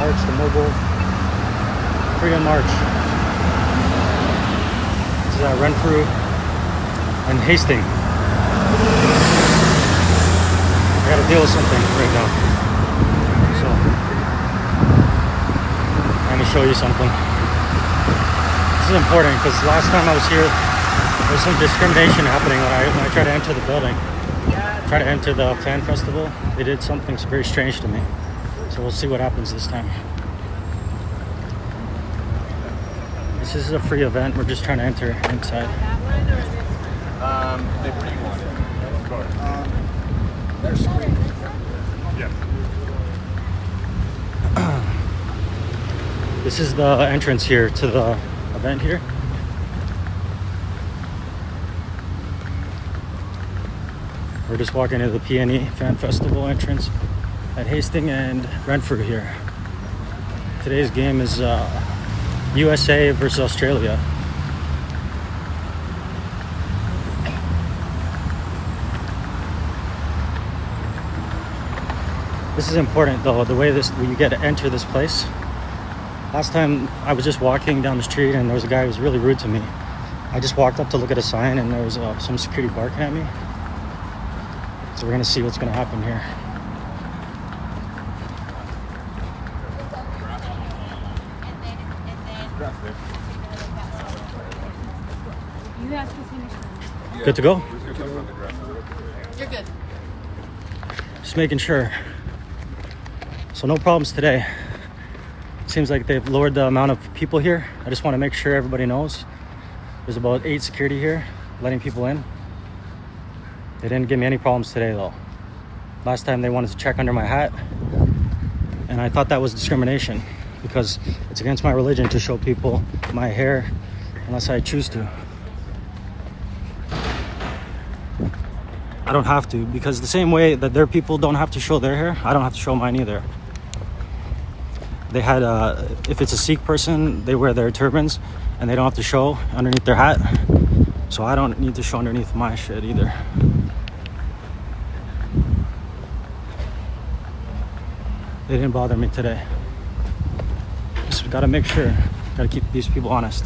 March, the mobile Freedom March. This is at Renfrew and Hastings. I gotta deal with something right now. So, let me show you something. This is important because last time I was here, there was some discrimination happening when I tried to enter the building. Try to enter the fan festival. They did something very strange to me. So we'll see what happens this time. This is a free event. We're just trying to enter inside. Their screen. Yeah. This is the entrance here to the event here. We're just walking into the PNE Fan Festival entrance at Hastings and Renfrew here. Today's game is USA versus Australia. This is important though, the way you get to enter this place. Last time I was just walking down the street and there was a guy who was really rude to me. I just walked up to look at a sign and there was some security barking at me. So we're gonna see what's gonna happen here. You have to finish. Good to go? You're good. Just making sure. So no problems today. Seems like they've lowered the amount of people here. I just want to make sure everybody knows. There's about 8 security here letting people in. They didn't give me any problems today though. Last time they wanted to check under my hat and I thought that was discrimination because it's against my religion to show people my hair unless I choose to. I don't have to, because the same way that their people don't have to show their hair, I don't have to show mine either. They had, if it's a Sikh person, they wear their turbans and they don't have to show underneath their hat. So I don't need to show underneath my shit either. They didn't bother me today. Just gotta make sure, gotta keep these people honest.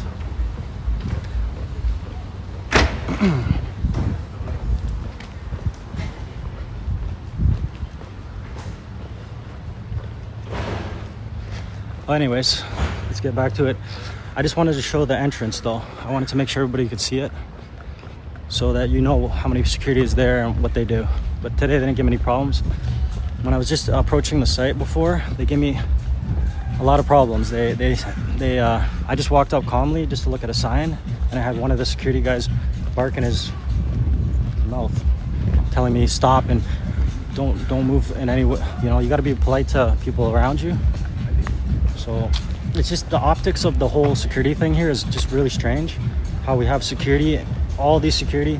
Well, anyways, let's get back to it. I just wanted to show the entrance though. I wanted to make sure everybody could see it so that you know how many security is there and what they do. But today they didn't give me any problems. When I was just approaching the site before, they gave me a lot of problems. I just walked up calmly just to look at a sign and I had one of the security guys barking his mouth, telling me stop and don't move in any way. You know, you got to be polite to people around you. So it's just the optics of the whole security thing here is just really strange. How we have security, all these security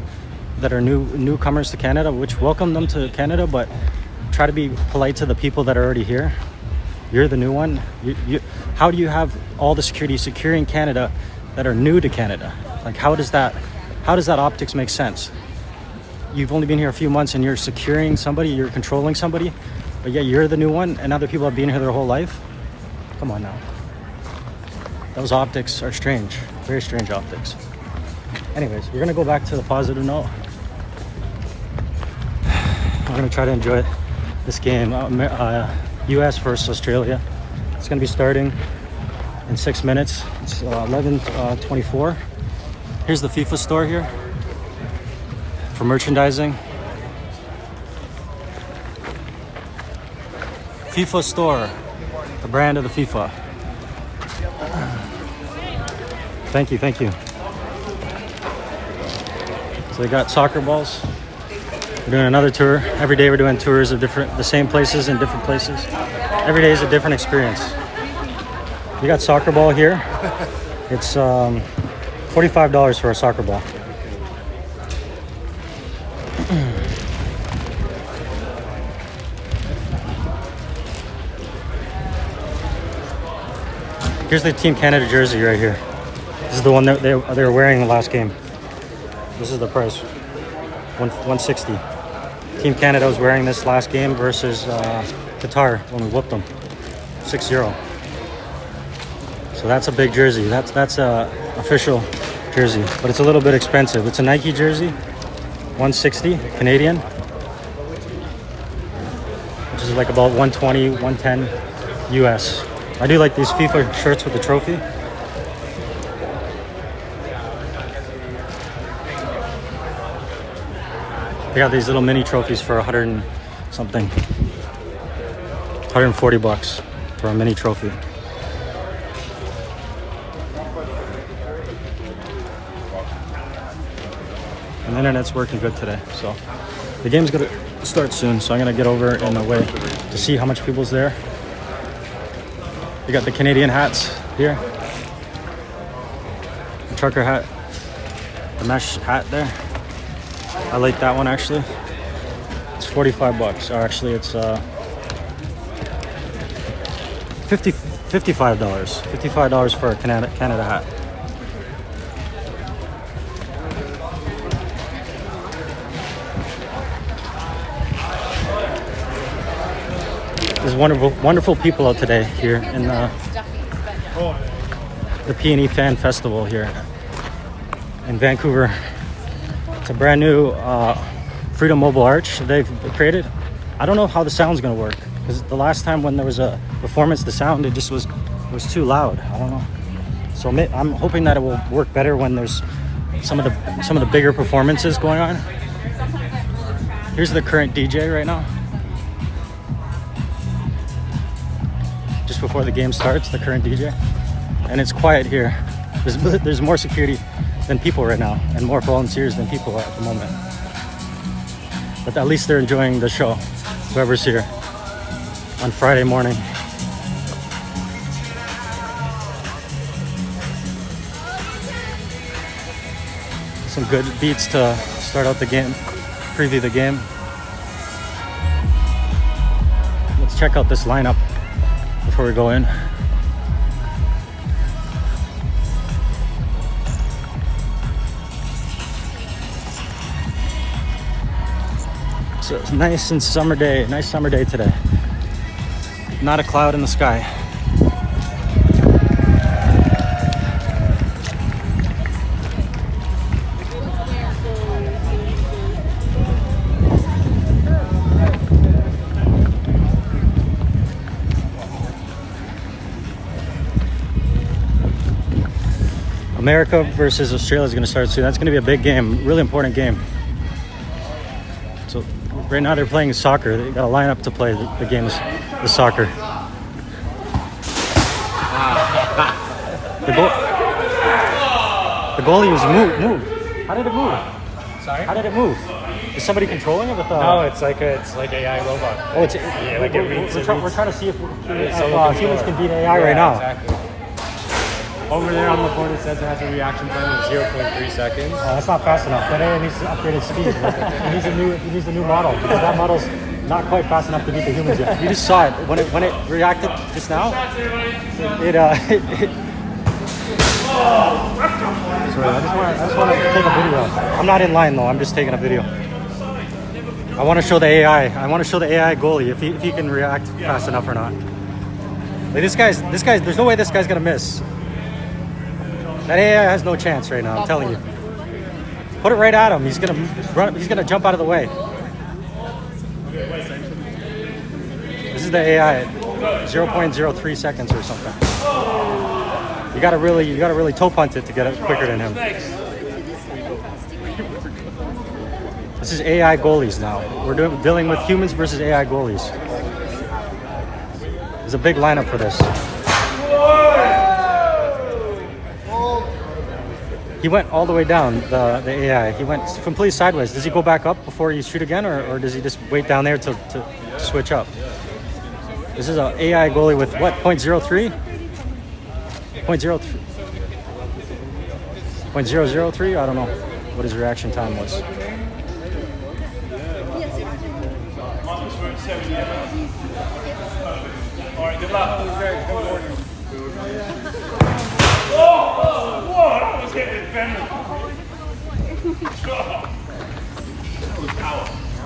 that are newcomers to Canada, which welcome them to Canada, but try to be polite to the people that are already here. You're the new one. How do you have all the security securing Canada that are new to Canada? Like how does that optics make sense? You've only been here a few months and you're securing somebody, you're controlling somebody, but yet you're the new one and other people have been here their whole life. Come on now. Those optics are strange, very strange optics. Anyways, we're gonna go back to the positive note. We're gonna try to enjoy this game, US versus Australia. It's gonna be starting in 6 minutes. It's 11:24. Here's the FIFA store here for merchandising. FIFA store, the brand of the FIFA. Thank you. So they got soccer balls. We're doing another tour. Every day we're doing tours of the same places in different places. Every day is a different experience. We got soccer ball here. It's $45 for a soccer ball. Here's the Team Canada jersey right here. This is the one that they were wearing the last game. This is the price, $160. Team Canada was wearing this last game versus Qatar when we whooped them, 6-0. So that's a big jersey. That's a official jersey, but it's a little bit expensive. It's a Nike jersey, 160 Canadian, which is like about 120, 110 US. I do like these FIFA shirts with the trophy. They got these little mini trophies for 100 and something, 140 bucks for a mini trophy. And the internet's working good today, so the game's gonna start soon. So I'm gonna get over in a way to see how much people's there. You got the Canadian hats here, the trucker hat, the mesh hat there. I like that one actually. It's 45 bucks. Or actually it's $55. $55 for a Canada hat. There's wonderful people out today here in the PNE Fan Festival here in Vancouver. It's a brand new Freedom Mobile Arch they've created. I don't know how the sound's gonna work because the last time when there was a performance, the sound it was too loud. I don't know. So I'm hoping that it will work better when there's some of the bigger performances going on. Here's the current DJ right now. Just before the game starts, the current DJ, and it's quiet here. There's more security than people right now, and more volunteers than people at the moment. But at least they're enjoying the show, whoever's here on Friday morning. Some good beats to start out the game, preview the game. Let's check out this lineup before we go in. So it's nice and summer day today. Not a cloud in the sky. America versus Australia is going to start soon. That's going to be a big game, really important game. So right now they're playing soccer. They got to line up to play the games, the soccer. The goalie was moved. How did it move? Sorry? How did it move? Is somebody controlling it with the? No, it's like AI robot. Oh, it's yeah, like it reads. We're trying to see if humans can beat AI yeah, right now. Exactly. Over there on the board it says it has a reaction time of 0.3 seconds. That's not fast enough. That AI needs to upgrade its speed. He needs a new model because that model's not quite fast enough to beat the humans yet. You just saw it when it reacted just now. Sorry, I just want to take a video. I'm not in line though. I'm just taking a video. I want to show the AI. I want to show the AI goalie if he can react fast enough or not. Like this guy's. There's no way this guy's gonna miss. That AI has no chance right now. I'm telling you. Put it right at him. He's gonna run. He's gonna jump out of the way. This is the AI. 0.03 seconds or something. You gotta really toe punt it to get it quicker than him. This is AI goalies now. We're dealing with humans versus AI goalies. There's a big lineup for this. He went all the way down, the AI. He went completely sideways. Does he go back up before you shoot again, or does he just wait down there to switch up? This is an AI goalie with what, 0.03? 0.003? I don't know what his reaction time was. All right, good luck. Whoa, that was getting defended.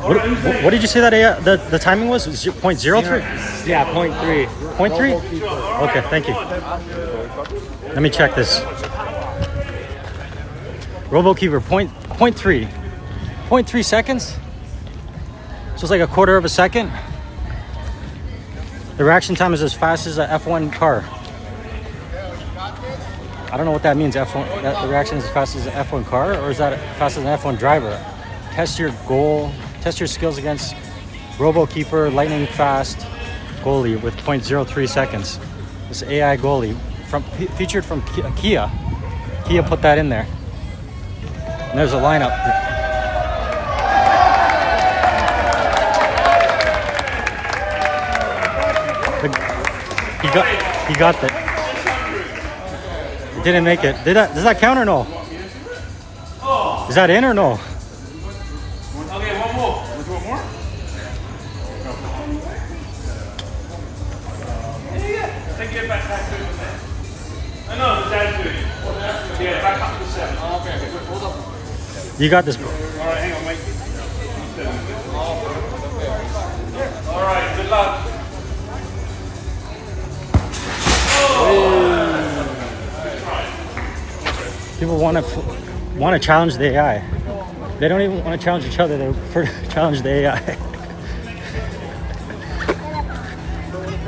What did you say that the timing was? 0.03? Yeah, 0.3. 0.3? Okay, thank you. Let me check this. RoboKeeper, 0.3. 0.3 seconds? So it's like a quarter of a second. The reaction time is as fast as an F1 car. I don't know what that means, F1. That the reaction is as fast as an F1 car, or is that fast as an F1 driver? Test your skills against RoboKeeper lightning fast goalie with 0.03 seconds. This AI goalie featured from Kia. Kia put that in there. And there's a lineup. He got that. Didn't make it. Does that count or no? Is that in or no? Okay, one more. Want to do one more? Yeah. Take it back to it. I know, that's good. Yeah, back up to 7. Oh, okay. Hold up. You got this. All right, hang on, Mike. All right, good luck. People want to challenge the AI. They don't even want to challenge each other. They prefer to challenge the AI.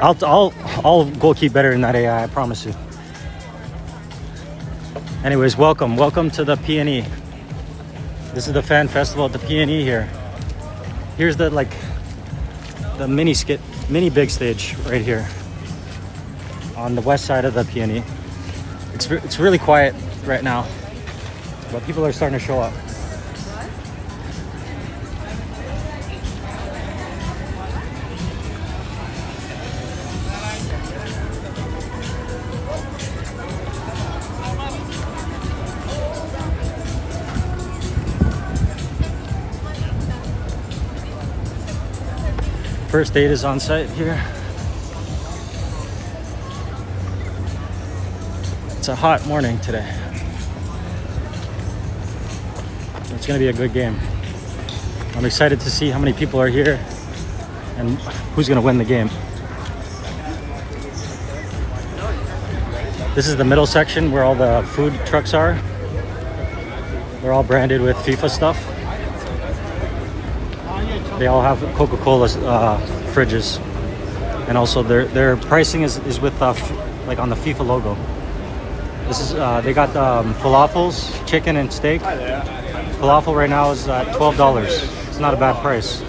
I'll goalkeep better than that AI. I promise you. Anyways, welcome to the PNE. This is the fan festival at the PNE here. Here's the mini big stage right here on the west side of the PNE. It's really quiet right now, but people are starting to show up. First aid is on site here. It's a hot morning today. It's going to be a good game. I'm excited to see how many people are here and who's going to win the game. This is the middle section where all the food trucks are. They're all branded with FIFA stuff. They all have Coca-Cola fridges, and also their pricing is with like on the FIFA logo. This is they got falafels, chicken and steak. Falafel right now is $12. It's not a bad price.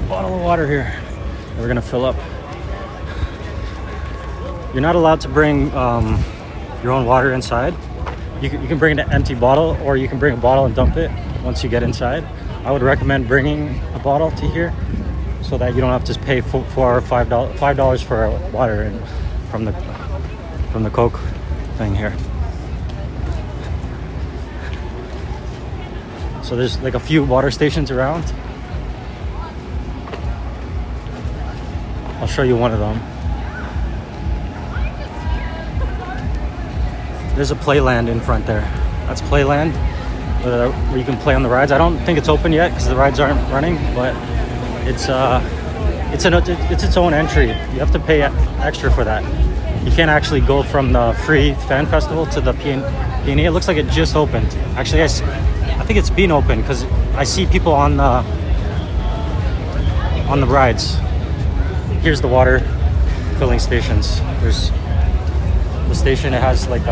Bottle of water here that we're gonna fill up. You're not allowed to bring your own water inside. You can bring an empty bottle, or you can bring a bottle and dump it once you get inside. I would recommend bringing a bottle to here so that you don't have to pay $5 for water and from the Coke thing here. So there's like a few water stations around. I'll show you one of them. There's a playland in front there. That's playland where you can play on the rides. I don't think it's open yet because the rides aren't running, but it's its own entry. You have to pay extra for that. You can't actually go from the free fan festival to the PNE. It looks like it just opened. Actually, I think it's been open because I see people on the rides. Here's the water filling stations. There's the station. It has like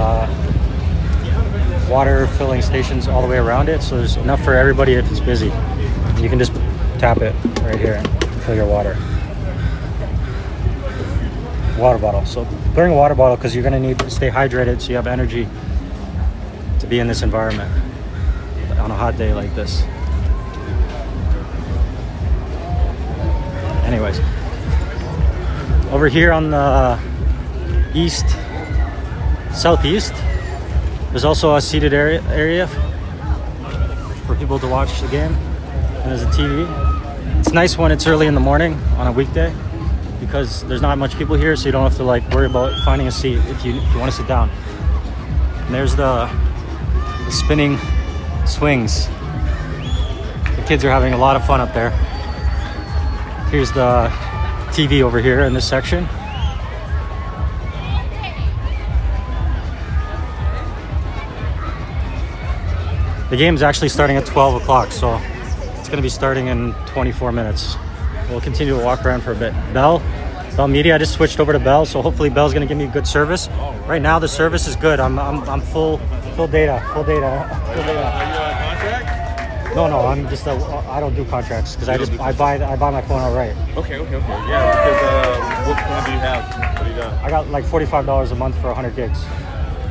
water filling stations all the way around it, so there's enough for everybody if it's busy. You can just tap it right here and fill your water bottle. So bring a water bottle because you're going to need to stay hydrated so you have energy to be in this environment on a hot day like this. Anyways, over here on the southeast, There's also a seated area for people to watch the game. And there's a TV. It's nice when it's early in the morning on a weekday because there's not much people here, so you don't have to like worry about finding a seat if you want to sit down. And there's the spinning swings. The kids are having a lot of fun up there. Here's the TV over here in this section. The game's actually starting at 12 o'clock, so it's going to be starting in 24 minutes. We'll continue to walk around for a bit. Bell Media, I just switched over to Bell, so hopefully Bell's going to give me good service. Right now the service is good. I'm full data. Are you on contract? No, I'm just I don't do contracts because I buy my phone outright. Okay. Yeah, because what plan do you have? What do you got? I got like $45 a month for 100 gigs.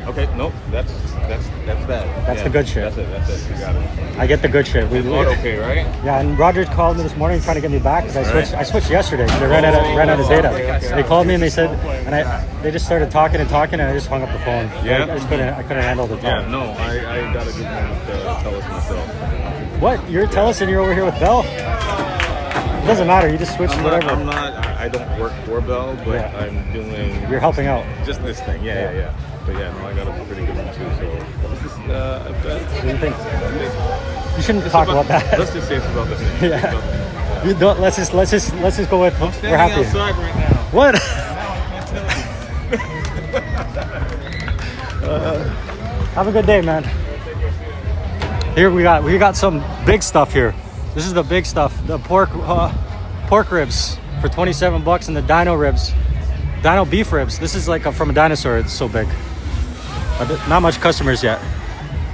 Okay, nope, that's that. That's the good shit. That's it. You got it. I get the good shit. Okay, right? Yeah, and Roger called me this morning trying to get me back because I switched yesterday because I ran out of data. Okay. They called me and they said, they just started talking and I just hung up the phone. Yeah. I couldn't handle the time. Yeah, no, I got a good one with TELUS myself. What? You're TELUS and you're over here with Bell? It doesn't matter. You just switch whatever. I don't work for Bell, but Yeah. I'm doing. You're helping out. Just this thing. Yeah. But yeah, no, I got a pretty good one too. So this is What do you think? You shouldn't talk about that. Let's just say it's about the same. Yeah. You don't. Let's just go with. We're happy. Outside right now. What? Have a good day, man. Here we got some big stuff here. This is the big stuff. The pork ribs for $27 and the dino beef ribs. This is like from a dinosaur. It's so big. Not much customers yet.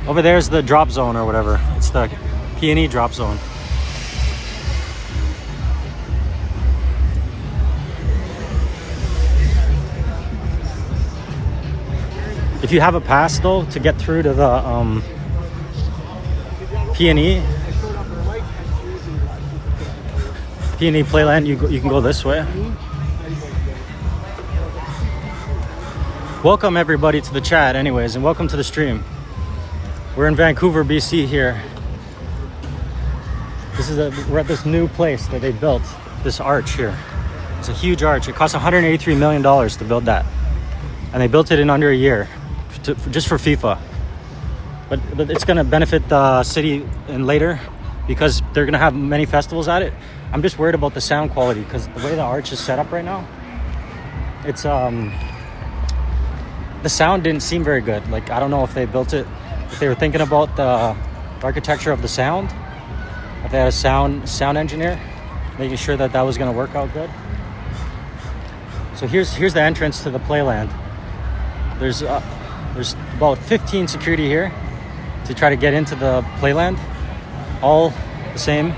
Over there's the drop zone or whatever. It's the PNE drop zone. If you have a pass though to get through to the PNE Playland, you can go this way. Welcome everybody to the chat anyways, and welcome to the stream. We're in Vancouver, BC here. We're at this new place that they built, this arch here. It's a huge arch. It cost $183 million to build that. And they built it in under a year, just for FIFA. But it's gonna benefit the city in later because they're gonna have many festivals at it. I'm just worried about the sound quality because the way the arch is set up right now, it's the sound didn't seem very good. Like, I don't know if they built it, if they were thinking about the architecture of the sound, if they had a sound engineer making sure that was going to work out good. So here's the entrance to the playland. There's about 15 security here to try to get into the playland. All the same.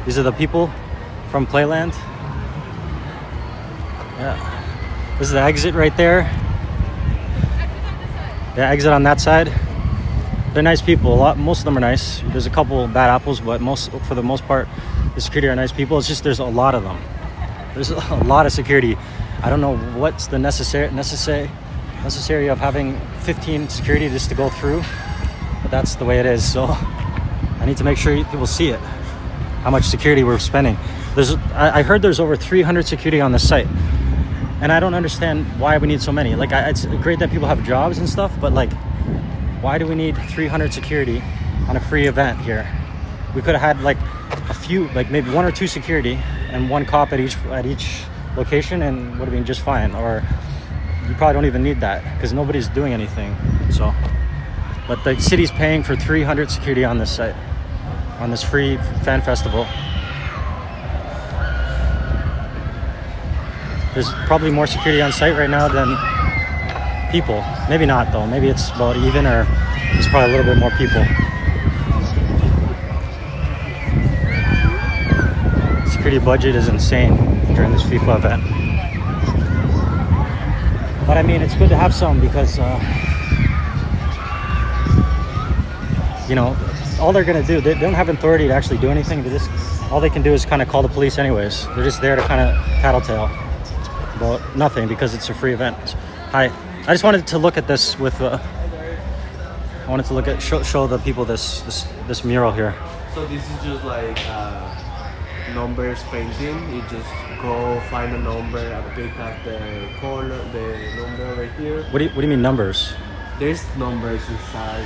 These are the people from playland. Yeah. This is the exit right there. Yeah, exit on that side. They're nice people. Most of them are nice. There's a couple bad apples, but for the most part, the security are nice people. It's just there's a lot of them. There's a lot of security. I don't know what's the necessary of having 15 security just to go through, but that's the way it is. So I need to make sure people see it. How much security we're spending. I heard there's over 300 security on the site. And I don't understand why we need so many. Like, it's great that people have jobs and stuff, but like, why do we need 300 security on a free event here? We could have had like a few, like maybe 1 or 2 security and 1 cop at each location, and would have been just fine. Or you probably don't even need that because nobody's doing anything. So, but the city's paying for 300 security on this site, on this free fan festival. There's probably more security on site right now than people. Maybe not though. Maybe it's about even, or there's probably a little bit more people. Security budget is insane during this FIFA event. But I mean, it's good to have some because, you know, all they're gonna do, they don't have authority to actually do anything. All they can do is kind of call the police anyways. They're just there to kind of tattletale about nothing because it's a free event. Hi, I just wanted to look at this with I wanted to look at show the people this mural here. So this is just like numbers painting. You just go find a number and pick up the corner, the number over here. What do you mean numbers? There's numbers inside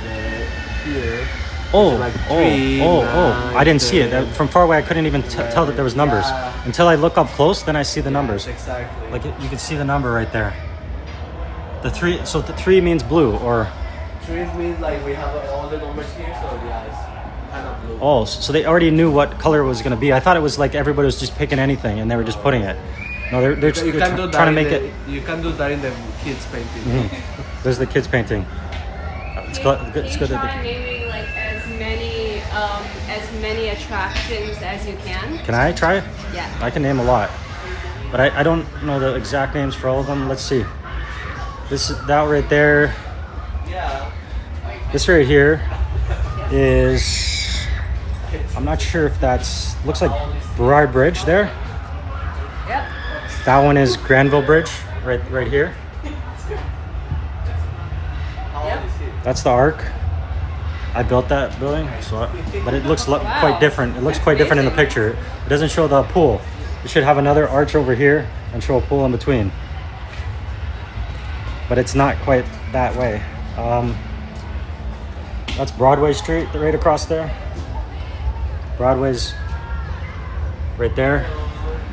here. Oh, like 3, 9, I didn't see it. 10. From far away, I couldn't even tell that there was numbers. Yeah. Until I look up close, then I see the numbers. Exactly. Like you can see the number right there. The 3, so the 3 means blue, or 3 means like we have all the numbers here, so yeah, it's kind of blue. oh, so they already knew what color it was going to be. I thought it was like everybody was just picking anything and they were just putting it. No, they're You can do that trying to in make the, it. You can do that in the kids painting. There's the kids painting. It's good. It's good. Can you that try naming like as many attractions as you can? Can I try it? Yeah. I can name a lot, but I don't know the exact names for all of them. Let's see. That right there. Yeah. This right here is. I'm not sure if that's looks like Burrard Bridge there. Yep. That one is Granville Bridge right here. Yep. That's the Arc. I built that building, but it looks quite different. It looks quite different in the picture. It doesn't show the pool. It should have another arch over here and show a pool in between. But it's not quite that way. That's Broadway Street right across there. Broadway's right there.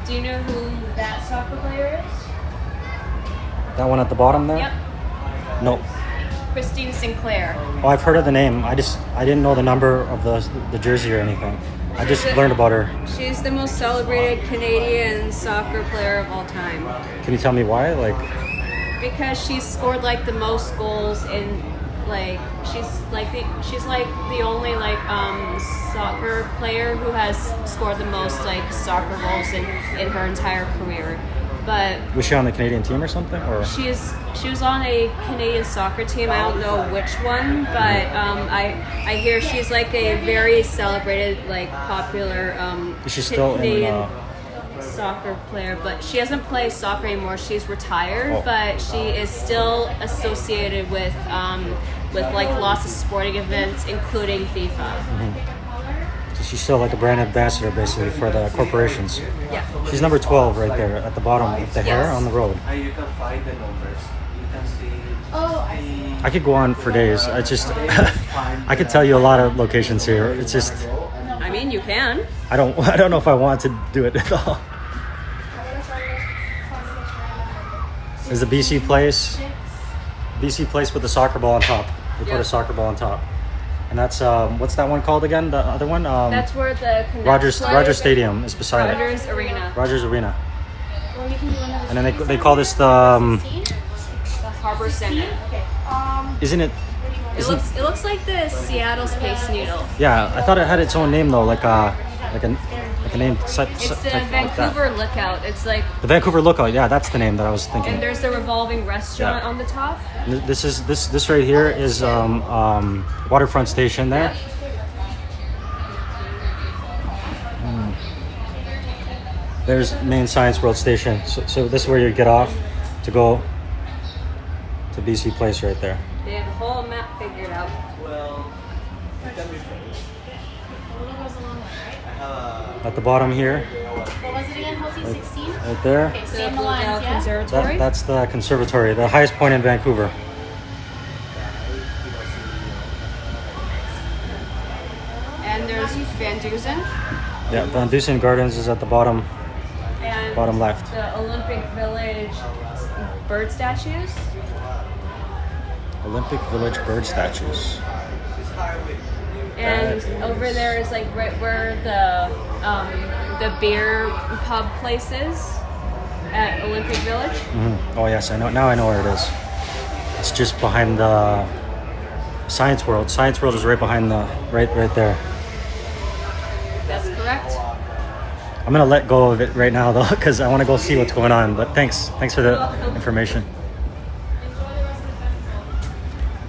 Do you know who that soccer player is? That one at the bottom there? Yep. No. Christine Sinclair. Oh, I've heard of the name. I didn't know the number of the jersey or anything. I just learned about her. She's the most celebrated Canadian soccer player of all time. Can you tell me why? Like, Because she's scored like the most goals in like she's like the only like soccer player who has scored the most like soccer goals in her entire career. But was she on the Canadian team or something? Or she was on a Canadian soccer team. I don't know which one, but I hear she's like a very celebrated, like popular is she still Canadian soccer player. But she doesn't play soccer anymore. She's retired, Oh. but she is still associated with like lots of sporting events, including FIFA. so she's still like a brand ambassador basically for the corporations? Yeah. She's number 12 right there at the bottom with the hair Yes. on the road. And you can find the numbers. You can see. I could go on for days. I just I could tell you a lot of locations here. It's just I mean, you can. I don't know if I want to do it at all. There's the BC place with the soccer ball on top. They put Yep. a soccer ball on top, and that's what's that one called again? The other one? That's where the Rogers Stadium is beside it. Rogers Arena. Rogers Arena, Or we can do another. and then they call this the The Harbor Center. isn't it? It looks like the Seattle Space Needle. Yeah, I thought it had its own name though, like a name. It's the Vancouver Lookout. It's like, The Vancouver Lookout. Yeah, that's the name that I was thinking. and there's the revolving restaurant Yeah. on the top. This right here is waterfront station there. There's main Science World Station. So this is where you get off to go to BC Place right there. They have the whole map figured out. Well, At the bottom here, What was it again? Hotel 16? right there. Okay, The stay in the lines, Bluebell yeah? Conservatory. That's the conservatory, the highest point in Vancouver. And there's Van Dusen. Yeah, Van Dusen Gardens is at the bottom And bottom left. the Olympic Village bird statues. Olympic Village bird statues. And over there is like right where the beer pub place is at Olympic Village. Oh yes, I know. Now I know where it is. It's just behind the Science World. Science World is right behind the right there. That's correct. I'm gonna let go of it right now though, because I want to go see what's going on. But thanks for the information.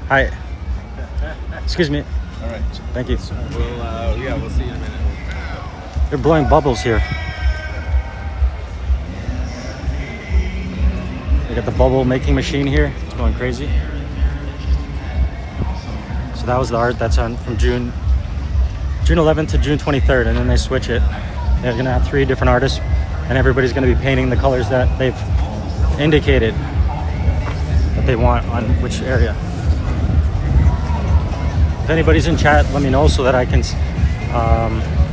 Hi. Excuse me. All right. Thank you. We'll see you in a minute. They're blowing bubbles here. They got the bubble making machine here. It's going crazy. So that was the art that's on from June 11th to June 23rd, and then they switch it. They're gonna have 3 different artists, and everybody's gonna be painting the colors that they've indicated that they want on which area. If anybody's in chat, let me know so that I can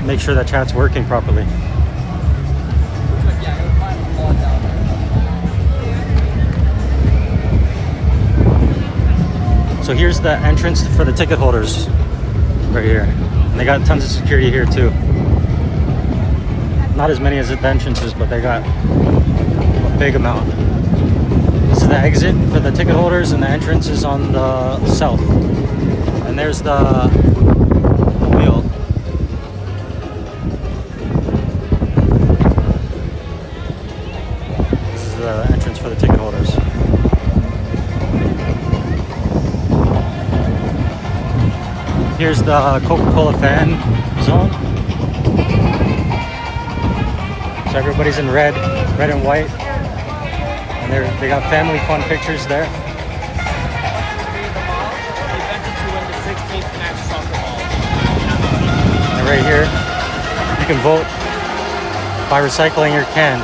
make sure that chat's working properly. So here's the entrance for the ticket holders right here. And they got tons of security here too. Not as many as the entrances, but they got a big amount. This is the exit for the ticket holders, and the entrance is on the south. And there's the wheel. This is the entrance for the ticket holders. Here's the Coca-Cola fan zone. So everybody's in red and white. And they got family fun pictures there. And right here, you can vote by recycling your can.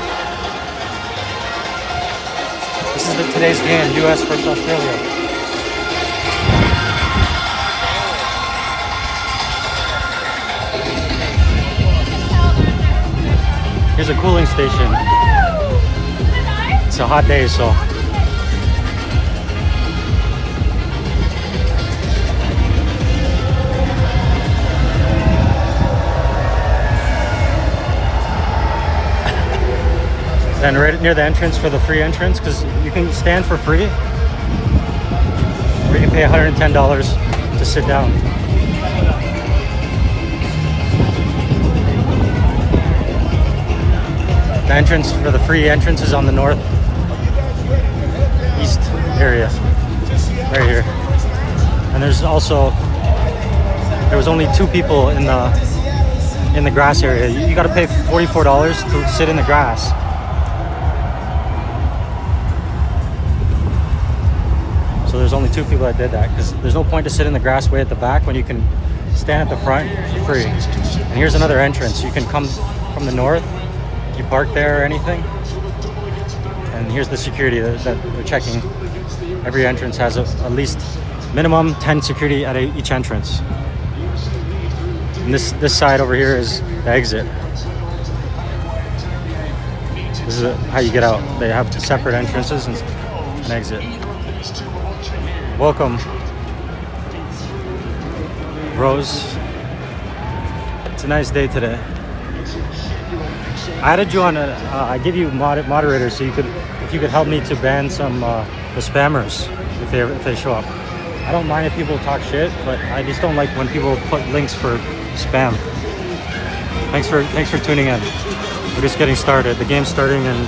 This is today's game, US versus Australia. Here's a cooling station. It's a hot day, so. Then right near the entrance for the free entrance, because you can stand for free, or you can pay $110 to sit down. The entrance for the free entrance is on the north east area, right here. And there was only 2 people in the grass area. You got to pay $44 to sit in the grass. So there's only 2 people that did that, because there's no point to sit in the grass way at the back when you can stand at the front for free. And here's another entrance. You can come from the north. You park there or anything, and here's the security that they're checking. Every entrance has at least minimum 10 security at each entrance. And this side over here is the exit. This is how you get out. They have separate entrances and an exit. Welcome, Rose. It's a nice day today. I added you on I give you moderator, so if you could help me to ban some the spammers if they show up. I don't mind if people talk shit, but I just don't like when people put links for spam. Thanks for tuning in. We're just getting started. The game's starting in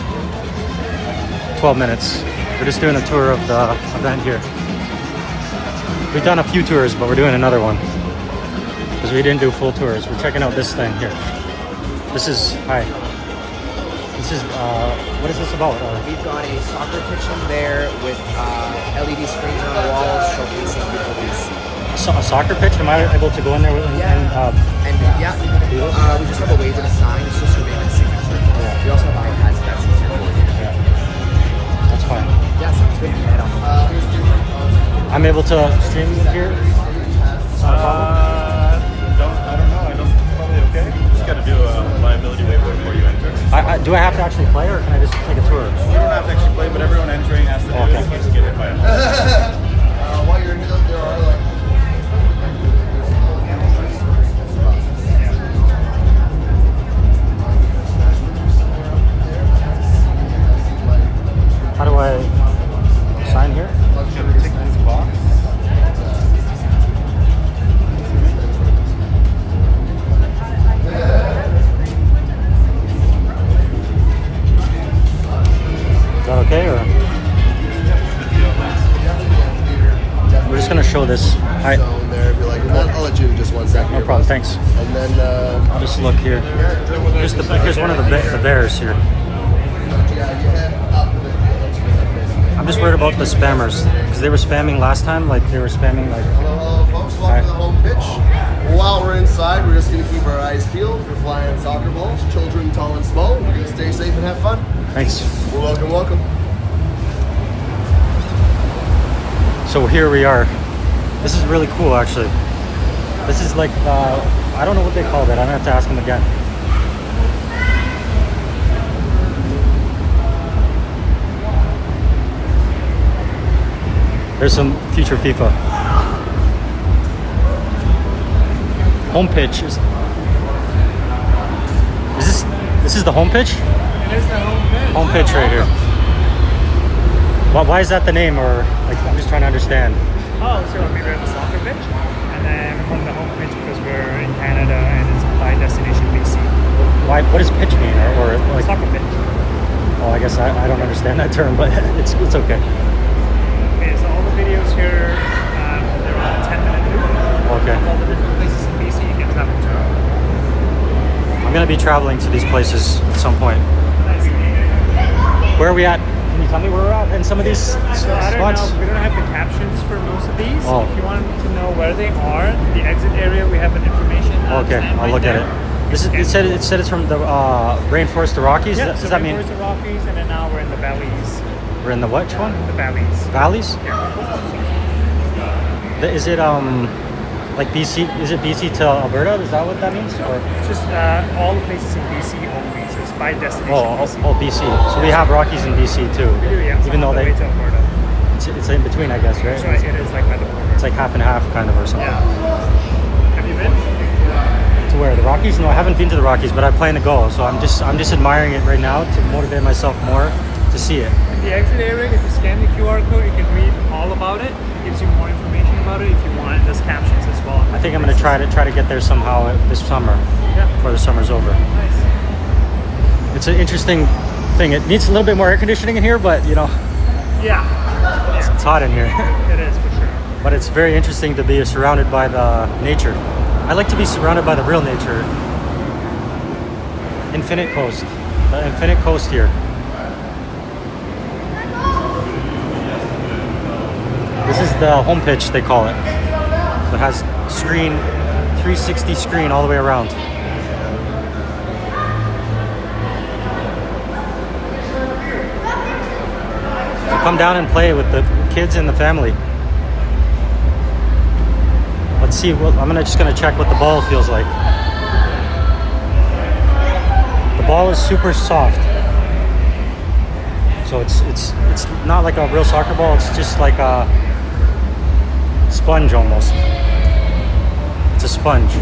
12 minutes. We're just doing a tour of the event here. We've done a few tours, but we're doing another one because we didn't do full tours. We're checking out this thing here. This is what is this about? We've got a soccer pitch in there with LED screens on the walls showcasing the LEDs. So a soccer pitch? Am I able to go in there and we just have a waiver to sign. It's just your name and signature. Yeah. We also have iPads. That's easier for you. Yeah. That's fine. Yeah, sounds good. Head on. I'm able to stream here. It's not a problem. I don't know. I don't. Probably okay. Just got to do a liability waiver before you enter. Do I have to actually play, or can I just take a tour? You don't have to actually play, but everyone entering has to do it in case you get hit by a While you're in here, there are like. How do I sign here? Tick this box. Is that okay, or? We're just gonna show this. There, be like, I'll let you just 1 second. No problem. Thanks. And then I'll just look here. Here's one of the bears here. I'm just worried about the spammers because they were spamming last time. Like they were spamming like welcome to the home pitch. While we're inside, we're just going to keep our eyes peeled for flying soccer balls. Children, tall and small. We're going to stay safe and have fun. Thanks. Well, welcome, welcome. So here we are. This is really cool, actually. This is like, I don't know what they call that. I'm gonna have to ask them again. There's some future FIFA. Home pitch is this is the home pitch? It is the home pitch. Home pitch right here. Why is that the name, or like I'm just trying to understand? Oh, so we were at the soccer pitch, and then we're on the home pitch because we're in Canada and it's by destination BC. Why? What does pitch mean, or like Soccer pitch. Oh, I guess I don't understand that term, but it's okay. Okay, so all the videos here, they're on a 10-minute loop. Okay. All the different places in BC you can travel to. I'm gonna be traveling to these places at some point. Where are we at? Can you tell me where we're at in some of these So I don't spots? know, we don't have the captions for most of these. Oh. If you want to know where they are, the exit area, we have an information Okay, stand I'll right look there. at it. This is it said it's from the rainforest to Rockies. Yeah, Does so that mean the Rockies, and then now we're in the valleys. we're in the which one? The valleys. Valleys? Yeah. Is it like BC? Is it BC to Alberta? Is that what that means? Or It's just all the places in BC only, so it's by destination BC. BC. So we have Rockies in BC too. We do, yeah. Even though on the way to Alberta. it's in between, I guess, right? That's right, it is like by the border. It's like half and half, kind of, or something. Yeah. Have you been? To where? The Rockies? No, I haven't been to the Rockies, but I plan to go. So I'm just admiring it right now to motivate myself more to see it. In the exit area, if you scan the QR code, you can read all about it. It gives you more information about it if you want. There's captions as well. I think I'm gonna try to get there somehow this summer, before the summer's over. Nice. It's an interesting thing. It needs a little bit more air conditioning in here, but you know, Yeah. it's hot in here. It is for sure. But it's very interesting to be surrounded by the nature. I like to be surrounded by the real nature. Infinite Coast. The Infinite Coast here. This is the home pitch, they call it. It has screen, 360 screen all the way around. So come down and play with the kids and the family. Let's see. I'm just gonna check what the ball feels like. The ball is super soft, so it's not like a real soccer ball. It's just like a sponge almost. It's a sponge.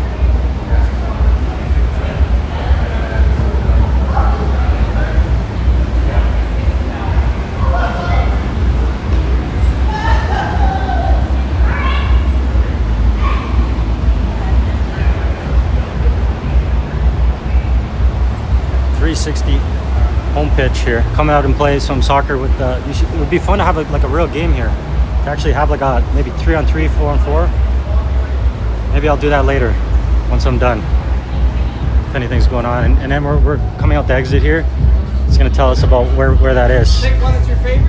Home pitch here. Come out and play some soccer with it would be fun to have like a real game here. To actually have like a maybe 3-on-3, 4-on-4. Maybe I'll do that later once I'm done. If anything's going on. And then we're coming out the exit here. It's gonna tell us about where that is.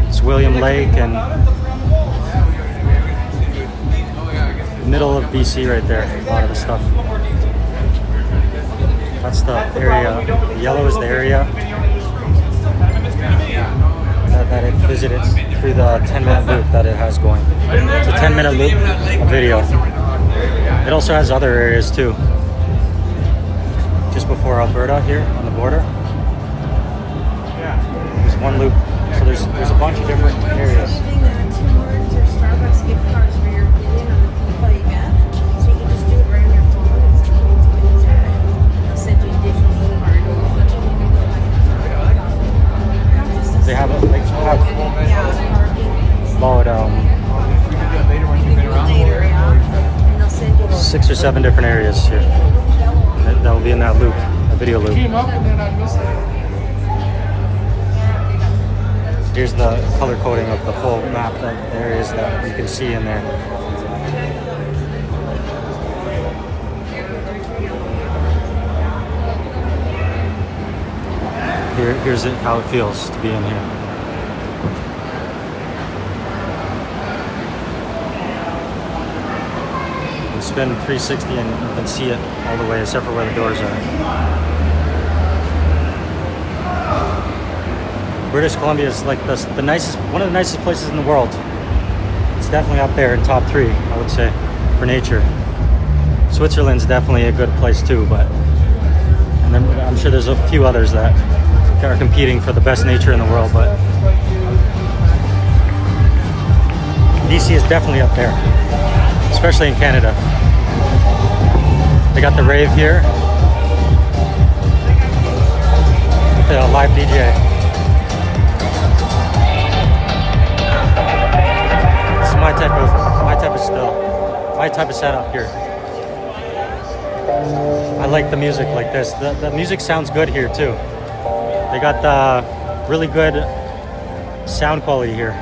It's William Lake and middle of BC right there. A lot of the stuff. That's the area. The yellow is the area that it visited through the 10-minute loop that it has going. It's a 10-minute loop of video. It also has other areas too. Just before Alberta here on the border. There's one loop. So there's a bunch of different areas. They have about 6 or 7 different areas here that will be in that loop, a video loop. Here's the color coding of the full map of the areas that you can see in there. Here's how it feels to be in here. spin 360 and you can see it all the way except for where the doors are. British Columbia is like the nicest, one of the nicest places in the world. It's definitely up there in top 3, I would say, for nature. Switzerland's definitely a good place too, and then I'm sure there's a few others that are competing for the best nature in the world, but BC is definitely up there, especially in Canada. They got the rave here, the live DJ. This is my type of setup here. I like the music like this. The music sounds good here too. They got the really good sound quality here.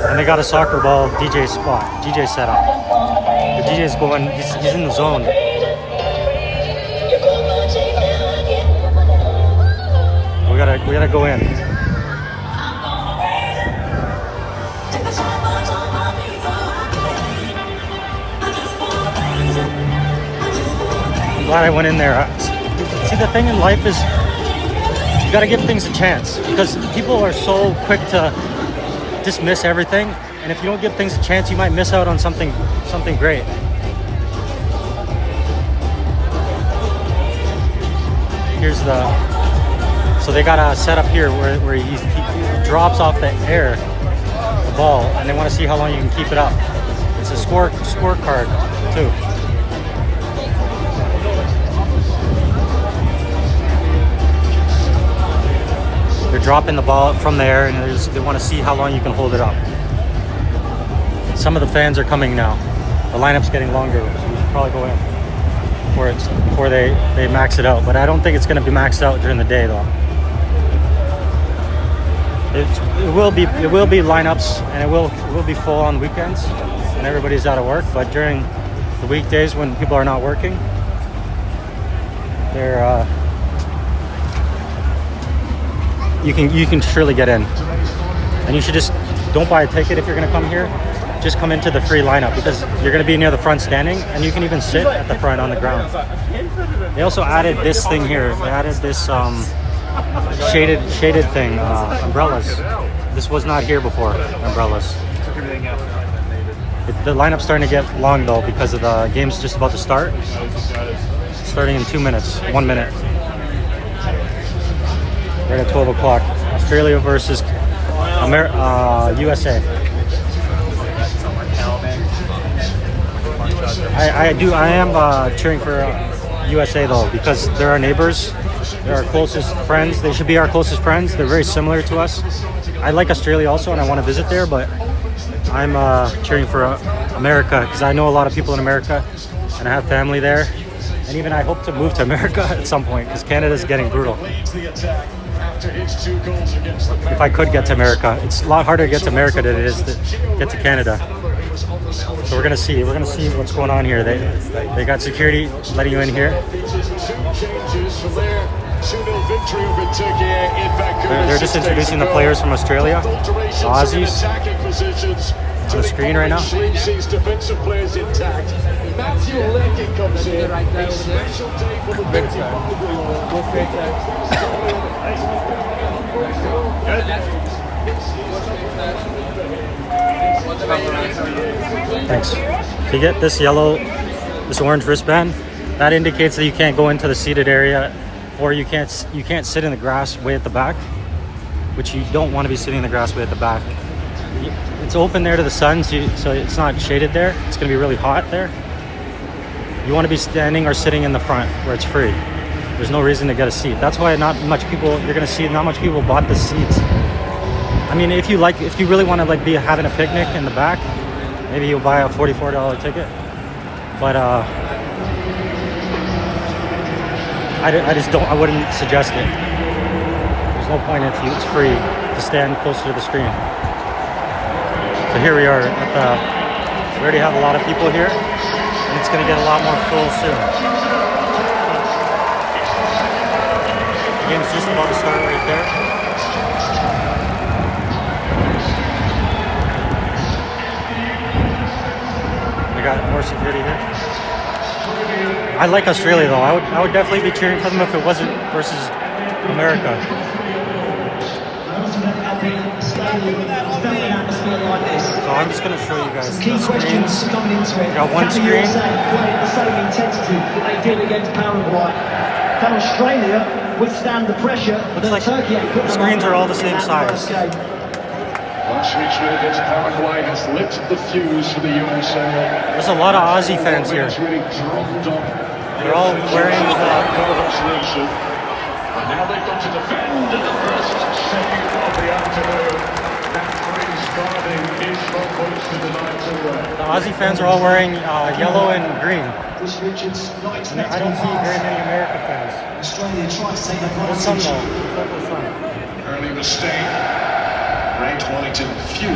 And they got a soccer ball DJ setup. The DJ's going, he's in the zone. We gotta go in. I'm glad I went in there. See, the thing in life is you gotta give things a chance, because people are so quick to dismiss everything, and if you don't give things a chance, you might miss out on something great. Here's so they got a setup here where he drops off the air, the ball, and they want to see how long you can keep it up. It's a scorecard too. They're dropping the ball from there, and they want to see how long you can hold it up. Some of the fans are coming now. The lineup's getting longer, so we should probably go in before they max it out. But I don't think it's going to be maxed out during the day, though. It will be lineups, and it will be full on weekends when everybody's out of work. But during the weekdays when people are not working, they're you can surely get in. And you should just don't buy a ticket if you're going to come here. Just come into the free lineup, because you're going to be near the front standing, and you can even sit at the front on the ground. They also added this thing here. They added this shaded thing, umbrellas. This was not here before, umbrellas. The lineup's starting to get long though, because of the game's just about to start. Starting in 2 minutes, 1 minute. Right at 12 o'clock. Australia versus USA. I am cheering for USA though, because they're our neighbors. They're our closest friends. They should be our closest friends. They're very similar to us. I like Australia also, and I want to visit there, but I'm cheering for America, because I know a lot of people in America, and I have family there. And even I hope to move to America at some point, because Canada's getting brutal. If I could get to America, it's a lot harder to get to America than it is to get to Canada. So we're gonna see what's going on here. They got security letting you in here. They're just introducing the players from Australia, the Aussies, on the screen right now. Thanks. So you get this orange wristband. That indicates that you can't go into the seated area, or you can't sit in the grass way at the back, which you don't want to be sitting in the grass way at the back. It's open there to the sun, so it's not shaded there. It's going to be really hot there. You want to be standing or sitting in the front where it's free. There's no reason to get a seat. That's why not much people bought the seats. I mean, if you really want to be having a picnic in the back, maybe you'll buy a $44 ticket. But I wouldn't suggest it. There's no point if it's free to stand closer to the screen. So here we are we already have a lot of people here, and it's going to get a lot more full soon. The game's just about to start right there. got more security here. I like Australia though. I would definitely be cheering for them if it wasn't versus America. So I'm just going to show you guys the screens. We got one screen. Can Australia withstand the pressure? Looks like the screens are all the same size. Last week's win against Paraguay has lit the fuse for the USA. There's a lot of Aussie fans here. They're all wearing now they've got to defend the first save of the afternoon. That brings driving his front points to the night to the Aussie fans are all wearing yellow and green. I don't see very many American fans. Australia tries to take There's some though. Early mistake. Ray Twillington few.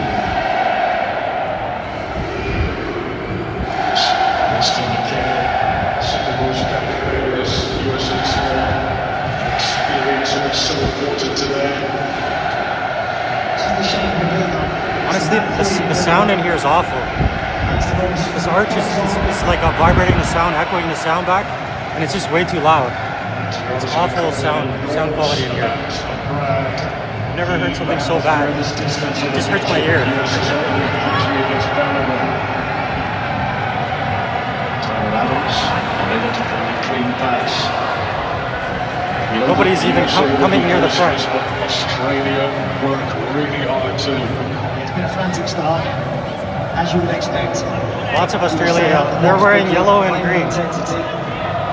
Mr. McKay, second most captain of this USA squad. Experience is so important today. Honestly, the sound in here is awful. This arch is like vibrating the sound, echoing the sound back, and it's just way too loud. It's awful sound quality in here. I've never heard something so bad. It just hurts my ear. Nobody's even coming near the front. Australia work really hard too. It's been a frantic start, as you would expect. Lots of Australia. They're wearing yellow and green.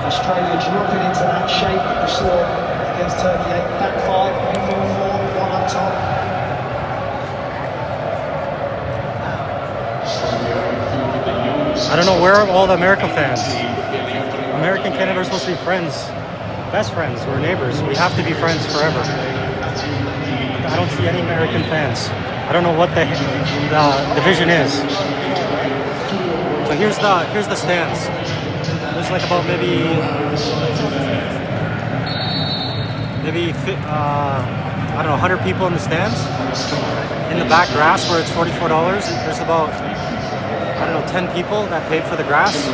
Australia dropping into that shape that we saw against Turkey. Back five, 4-4, one up top. I don't know, where are all the American fans? America and Canada are supposed to be friends. Best friends. We're neighbors. We have to be friends forever. I don't see any American fans. I don't know what the division is. So here's the stands. There's like about maybe I don't know, 100 people in the stands. In the back grass where it's $44, there's about, I don't know, 10 people that paid for the grass.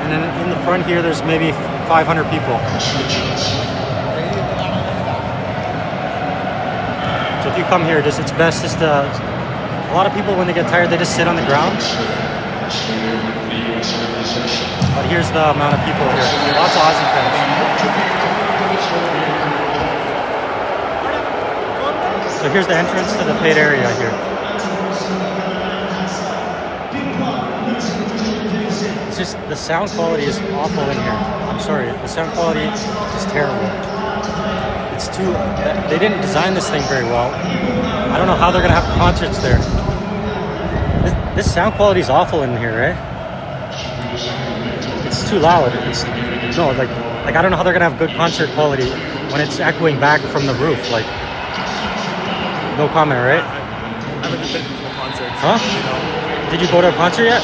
And then in the front here, there's maybe 500 people. So if you come here, it's best just to, a lot of people when they get tired, they just sit on the ground. But here's the amount of people here. Lots of Aussie fans. So here's the entrance to the paid area here. It's just, the sound quality is awful in here. I'm sorry, the sound quality is terrible. It's too, they didn't design this thing very well. I don't know how they're gonna have concerts there. This sound quality is awful in here, right? It's too loud. Like I don't know how they're gonna have good concert quality when it's echoing back from the roof. Like, no comment, right? I haven't been to the concert. Huh? Did you go to a concert yet?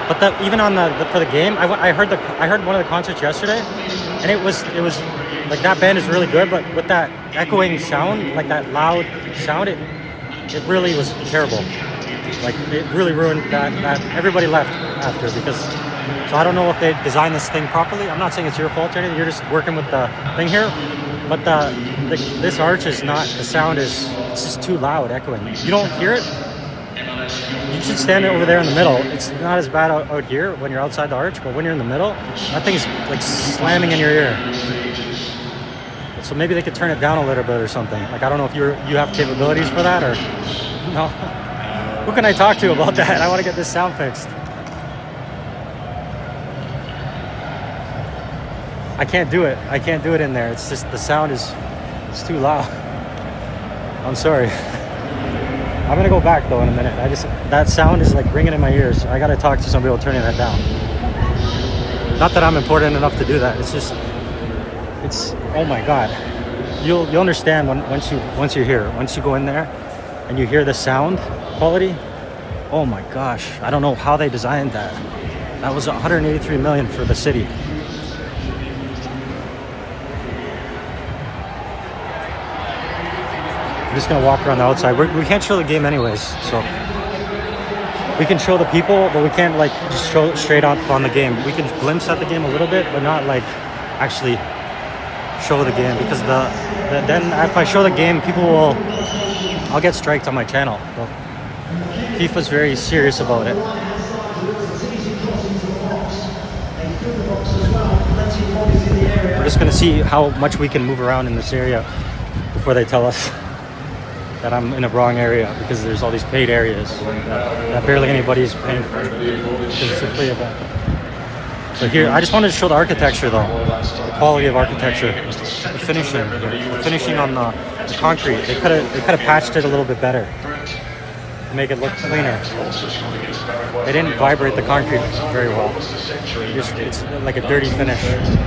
But even on for the game, I heard one of the concerts yesterday, and it was like, that band is really good, but with that echoing sound, like that loud sound, it really was terrible. Like, it really ruined that everybody left after, because, so I don't know if they designed this thing properly. I'm not saying it's your fault or anything, you're just working with the thing here, but this arch is not, the sound it's just too loud, echoing. You don't hear it? You should stand over there in the middle. It's not as bad out here when you're outside the arch, but when you're in the middle, that thing's like slamming in your ear. So maybe they could turn it down a little bit or something. Like, I don't know if you have capabilities for that, or no. Who can I talk to about that? I want to get this sound fixed. I can't do it. I can't do it in there. It's just, the sound it's too loud. I'm sorry. I'm gonna go back though in a minute. That sound is like ringing in my ears. I gotta talk to somebody about turning that down. Not that I'm important enough to do that. It's just, oh my God. You'll understand once you're here. Once you go in there and you hear the sound quality. Oh my gosh. I don't know how they designed that. That was $183 million for the city. I'm just gonna walk around the outside. We can't show the game anyways, so we can show the people, but we can't like just show straight on the game. We can glimpse at the game a little bit, but not like actually show the game, because then if I show the game, I'll get striked on my channel. So FIFA's very serious about it. We're just gonna see how much we can move around in this area before they tell us that I'm in a wrong area, because there's all these paid areas that barely anybody's paying for, because it's a free event. So here, I just wanted to show the architecture though, the quality of architecture, the finishing on the concrete. They could have patched it a little bit better to make it look cleaner. They didn't vibrate the concrete very well. It's like a dirty finish,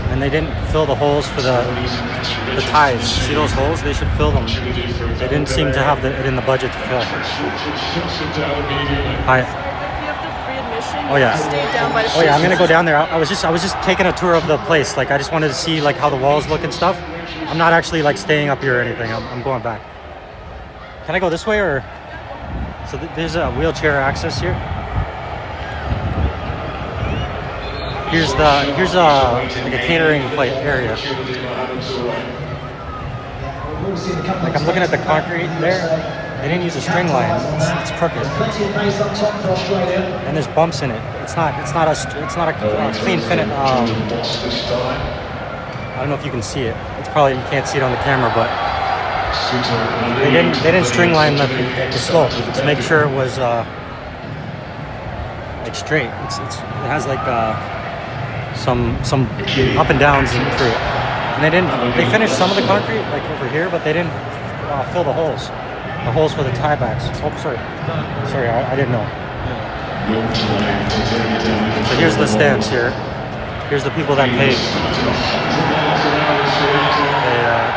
and they didn't fill the holes for the ties. See those holes? They should fill them. They didn't seem to have it in the budget to fill. Hi. Oh yeah. Oh yeah, I'm gonna go down there. I was just taking a tour of the place. Like I just wanted to see like how the walls look and stuff. I'm not actually like staying up here or anything. I'm going back. Can I go this way or? So there's a wheelchair access here. Here's like a catering plate area. Like I'm looking at the concrete there. They didn't use a string line. It's crooked, and there's bumps in it. It's not a clean finish. I don't know if you can see it. It's probably, you can't see it on the camera, but they didn't string line the slope to make sure it was like straight. It has like some up and downs through it. And they finished some of the concrete like over here, but they didn't fill the holes. The holes for the tie backs. Oh, sorry, I didn't know. So here's the stands here. Here's the people that paid.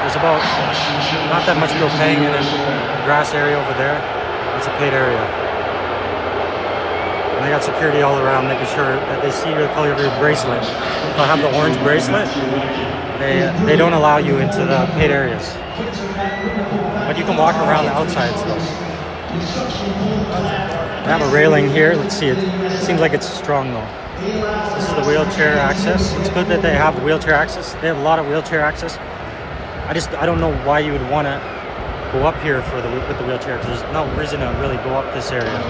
There's about not that much people paying, and then the grass area over there, it's a paid area. And they got security all around, making sure that they see the color of your bracelet. If I have the orange bracelet, they don't allow you into the paid areas. But you can walk around the outsides though. They have a railing here. Let's see it. Seems like it's strong though. This is the wheelchair access. It's good that they have the wheelchair access. They have a lot of wheelchair access. I don't know why you would want to go up here with the wheelchair, because there's no reason to really go up this area.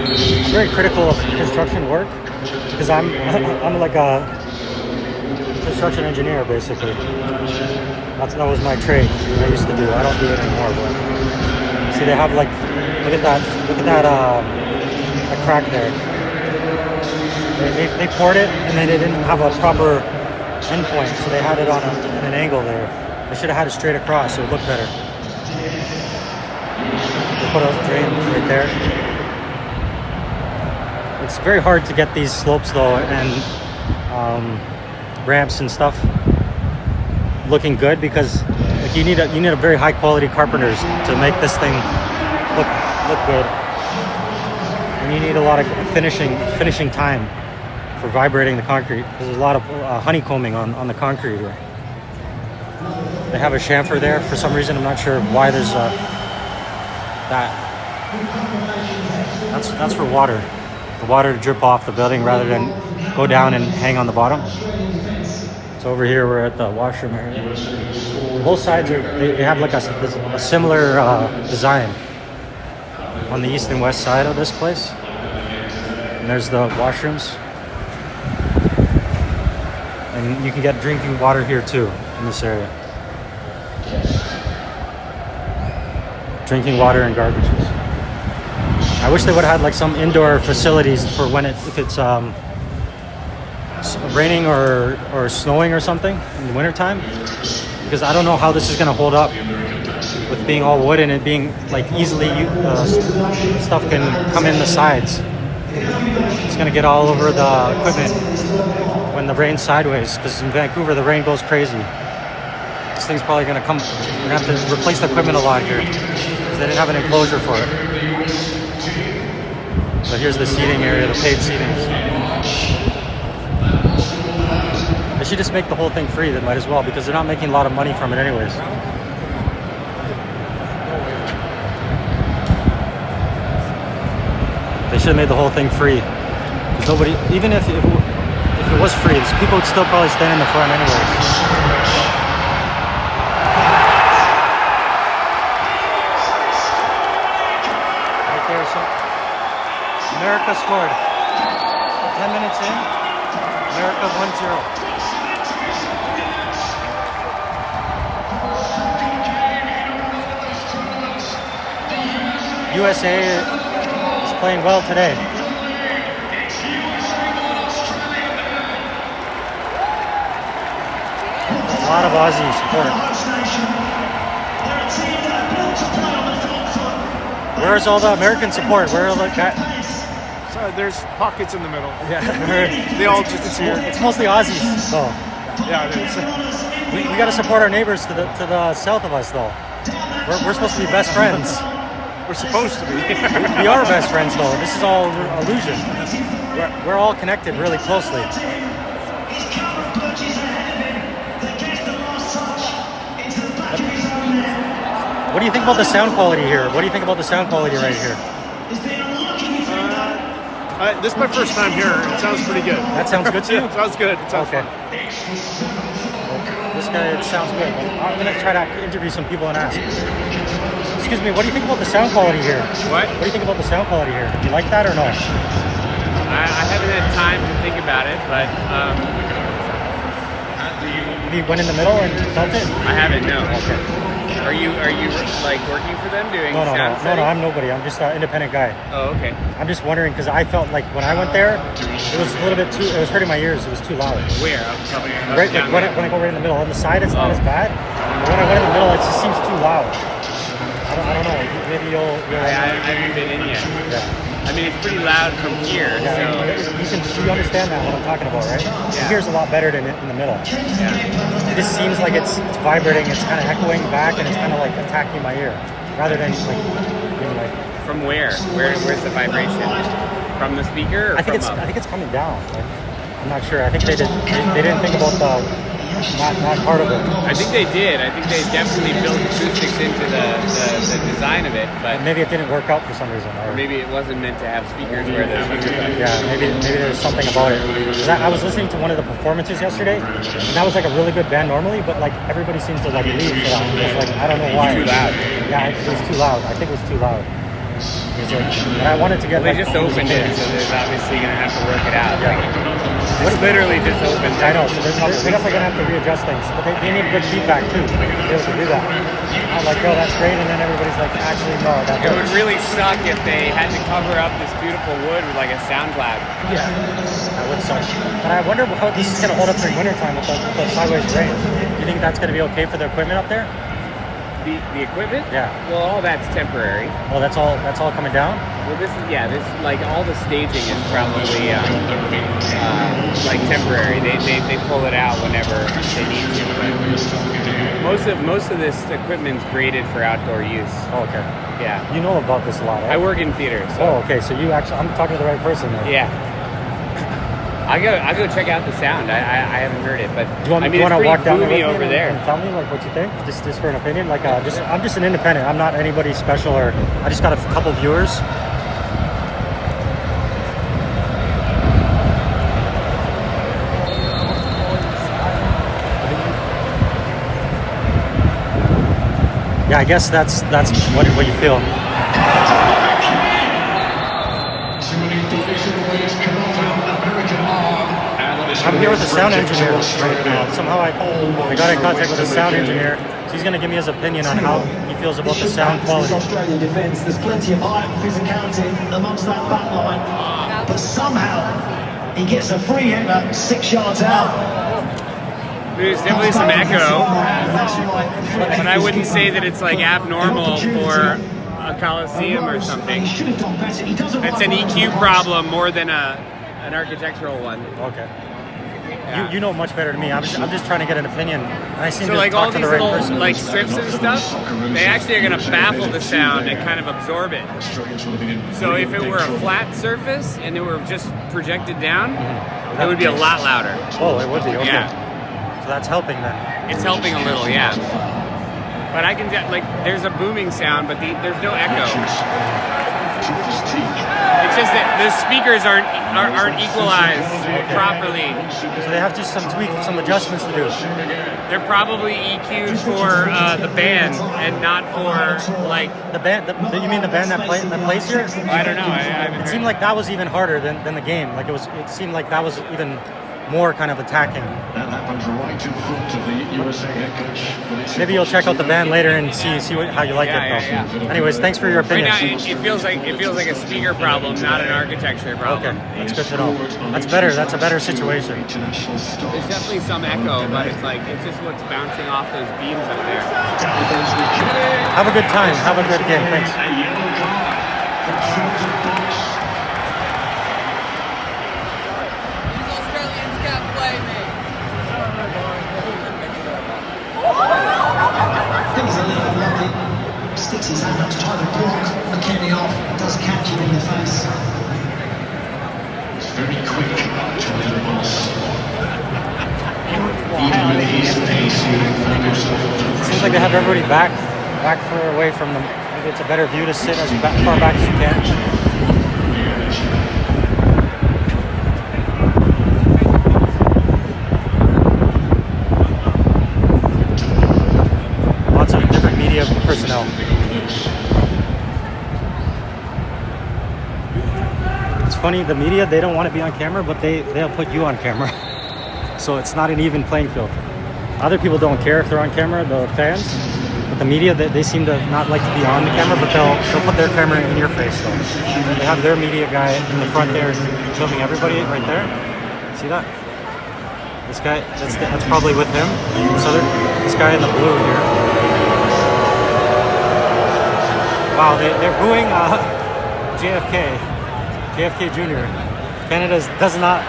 I'm very critical of construction work, because I'm like a construction engineer basically. That was my trade I used to do. I don't do it anymore, but see they have like, look at that crack there. They poured it and then they didn't have a proper end point, so they had it on an angle there. They should have had it straight across so it would look better. They put a drain right there. It's very hard to get these slopes though, and ramps and stuff looking good, because like you need a very high quality carpenters to make this thing look good, and you need a lot of finishing time for vibrating the concrete. There's a lot of honeycombing on the concrete here. They have a chamfer there for some reason. I'm not sure why there's that. That's for water. The water to drip off the building rather than go down and hang on the bottom. So over here we're at the washroom area. Both sides they have like a similar design on the east and west side of this place. And there's the washrooms. And you can get drinking water here too in this area. Drinking water and garbages. I wish they would have had like some indoor facilities for when if it's raining or snowing or something in the wintertime, because I don't know how this is going to hold up with being all wood and it being like easily stuff can come in the sides. It's going to get all over the equipment when the rain's sideways, because in Vancouver the rain goes crazy. This thing's probably going to come, we're going to have to replace the equipment a lot here because they didn't have an enclosure for it. So here's the seating area, the paid seating. They should just make the whole thing free, they might as well, because they're not making a lot of money from it anyways. They should have made the whole thing free. Because nobody, even if it was free, people would still probably stand in the front anyway. Right there, so America scored. 10 minutes in, America 1-0. USA is playing well today. A lot of Aussie support. Where's all the American support? Where are the guys? So there's pockets in the middle. Yeah, they all just cheer. It's mostly Aussies, though. Yeah, it is. We got to support our neighbors to the south of us, though. We're supposed to be best friends. We're supposed to be. We are best friends, though. This is all illusion. We're all connected really closely. What do you think about the sound quality here? What do you think about the sound quality right here? This is my first time here. It sounds pretty good. That sounds good to you? It sounds good. It sounds okay. This guy, it sounds good. I'm going to try to interview some people and ask. Excuse me, what do you think about the sound quality here? What? What do you think about the sound quality here? Do you like that or no? I haven't had time to think about it, but you went in the middle and felt it? I haven't, no. Okay. Are you like working for them doing sound No, setting? I'm nobody. I'm just an independent guy. Oh, okay. I'm just wondering because I felt like when I went there, it was a little bit too. It was hurting my ears. It was too loud. Where? Right, like when I go right in the middle. On the side, it's not as bad. But when I went in the middle, it just seems too loud. I don't know. Maybe you'll. I haven't been in yet. Yeah. I mean, it's pretty loud from here, so you understand that what I'm talking about, right? Yeah. It hears a lot better than in the middle. Yeah. It just seems like it's vibrating. It's kind of echoing back, and it's kind of like attacking my ear, rather than like being like. From where? Where's the vibration? From the speaker? Or I think it's coming down. Like, I'm not sure. I think they didn't think about the not part of it. I think they did. I think they definitely built acoustics into the design of it, but maybe it didn't work out for some reason. Or maybe it wasn't meant to have speakers where the speakers are. Yeah, maybe there's something about it. I was listening to one of the performances yesterday, and that was like a really good band normally, but like everybody seems to like leave for that. It's like I don't know why. Too loud. Yeah, it was too loud. I think it was too loud. And I wanted to get. Well, they just opened it, so they're obviously gonna have to work it out. Yeah. It's literally just opened. I know, so they're definitely gonna have to readjust things, but they need good feedback too to be able to do that. I'm like, oh, that's great, and then everybody's like, actually, no, that It would really suck if they had to cover up this beautiful wood with like a sound cloud. Yeah, that would suck. But I wonder how this is gonna hold up during wintertime with the sideways rain. Do you think that's gonna be okay for the equipment up there? The equipment? Yeah. Well, all that's temporary. Oh, that's all coming down? Well, this like all the staging is probably like temporary. They pull it out whenever they need to. But most of this equipment's graded for outdoor use. Oh, okay. Yeah. You know about this a lot, right? I work in theater. So. Oh, okay. So you actually, I'm talking to the right person then. Yeah. I go check out the sound. I haven't heard it, but do you want, I mean, do you want to walk down there over there and tell me like what you think? Just for an opinion. Like I'm just an independent. I'm not anybody special, or I just got a couple viewers. Yeah, I guess that's what you feel. I'm here with the sound engineer right now. Somehow I got in contact with the sound engineer. So he's going to give me his opinion on how he feels about the sound quality. Australian defence, there's plenty of height and physicality amongst that back line, but somehow he gets a free hitter 6 yards out. There's definitely some echo, but I wouldn't say that it's like abnormal for a Coliseum or something. It's an EQ problem more than an architectural one. Okay. Yeah. You know much better than me. I'm just trying to get an opinion. And I seem so to like talk all to these the right little person. like strips and stuff, they actually are going to baffle the sound and kind of absorb it. So if it were a flat surface and it were just projected down, it would be a lot louder. Oh, it would be. Okay. Yeah. So that's helping then. It's helping a little, yeah. But I can like there's a booming sound, but there's no echo. It's just that the speakers aren't equalized properly. So they have just some tweaks, some adjustments to do. They're probably EQ'd for the band and not for like the band. You mean the band that plays here? I don't know. It seemed like that was even harder than the game. Like it seemed like that was even more kind of attacking. That happens right in front of the USA head coach. Maybe you'll check out the band later and see how you like it. Yeah. Anyways, thanks for your opinion. Right now, it feels like a speaker problem, not an architecture problem. Okay, that's good to know. That's better. That's a better situation. There's definitely some echo, but it's just what's bouncing off those beams up there. Have a good time. Have a good game. Thanks. Sticks his hand up to try to block McKenny off, does catch him in the face. It's very quick, Charlie the boss. Even with his pace, you find yourself. Seems like they have everybody back further away from them. Maybe it's a better view to sit as far back as you can. Media personnel. It's funny, the media, they don't want to be on camera, but they'll put you on camera. So it's not an even playing field. Other people don't care if they're on camera, the fans, but the media, they seem to not like to be on the camera, but they'll put their camera in your face. So they have their media guy in the front there filming everybody right there. See that? This guy, that's probably with him. This guy in the blue here. Wow, they're booing JFK Jr. Canada is not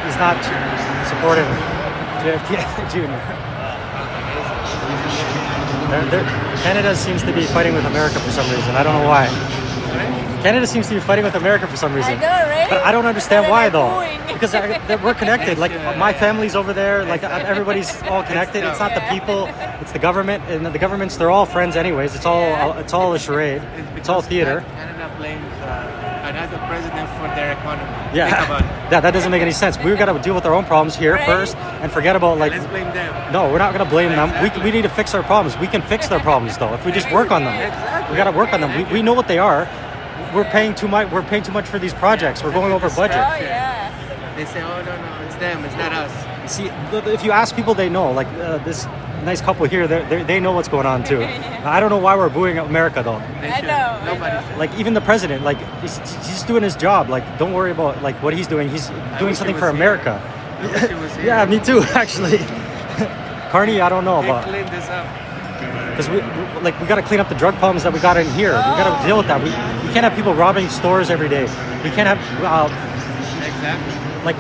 supporting JFK Jr. Canada seems to be fighting with America for some reason. I don't know why. Canada seems to be fighting with America for some reason. I know, right? But I don't understand why though. Because we're connected. Like my family's over there. Like everybody's all connected. It's not the people. It's the government, and the governments. They're all friends, anyways. It's all a charade. It's all theater. Canada blames another president for their economy. Yeah, that doesn't make any sense. We've got to deal with our own problems here first, and forget about like. Let's blame them. No, we're not going to blame them. We need to fix our problems. We can fix their problems though if we just work on them. We got to work on them. We know what they are. We're paying too much. We're paying too much for these projects. We're going over budget. Oh yeah. They say, oh no, it's them. It's not us. See, if you ask people, they know. Like this nice couple here, they know what's going on too. I don't know why we're booing America though. I know. Nobody. Like even the president, like he's doing his job. Like don't worry about like what he's doing. He's doing something for America. Yeah, me too. Actually, Carney, I don't know about. Clean this up. Because we got to clean up the drug problems that we got in here. We got to deal with that. We can't have people robbing stores every day. We can't have exactly. Like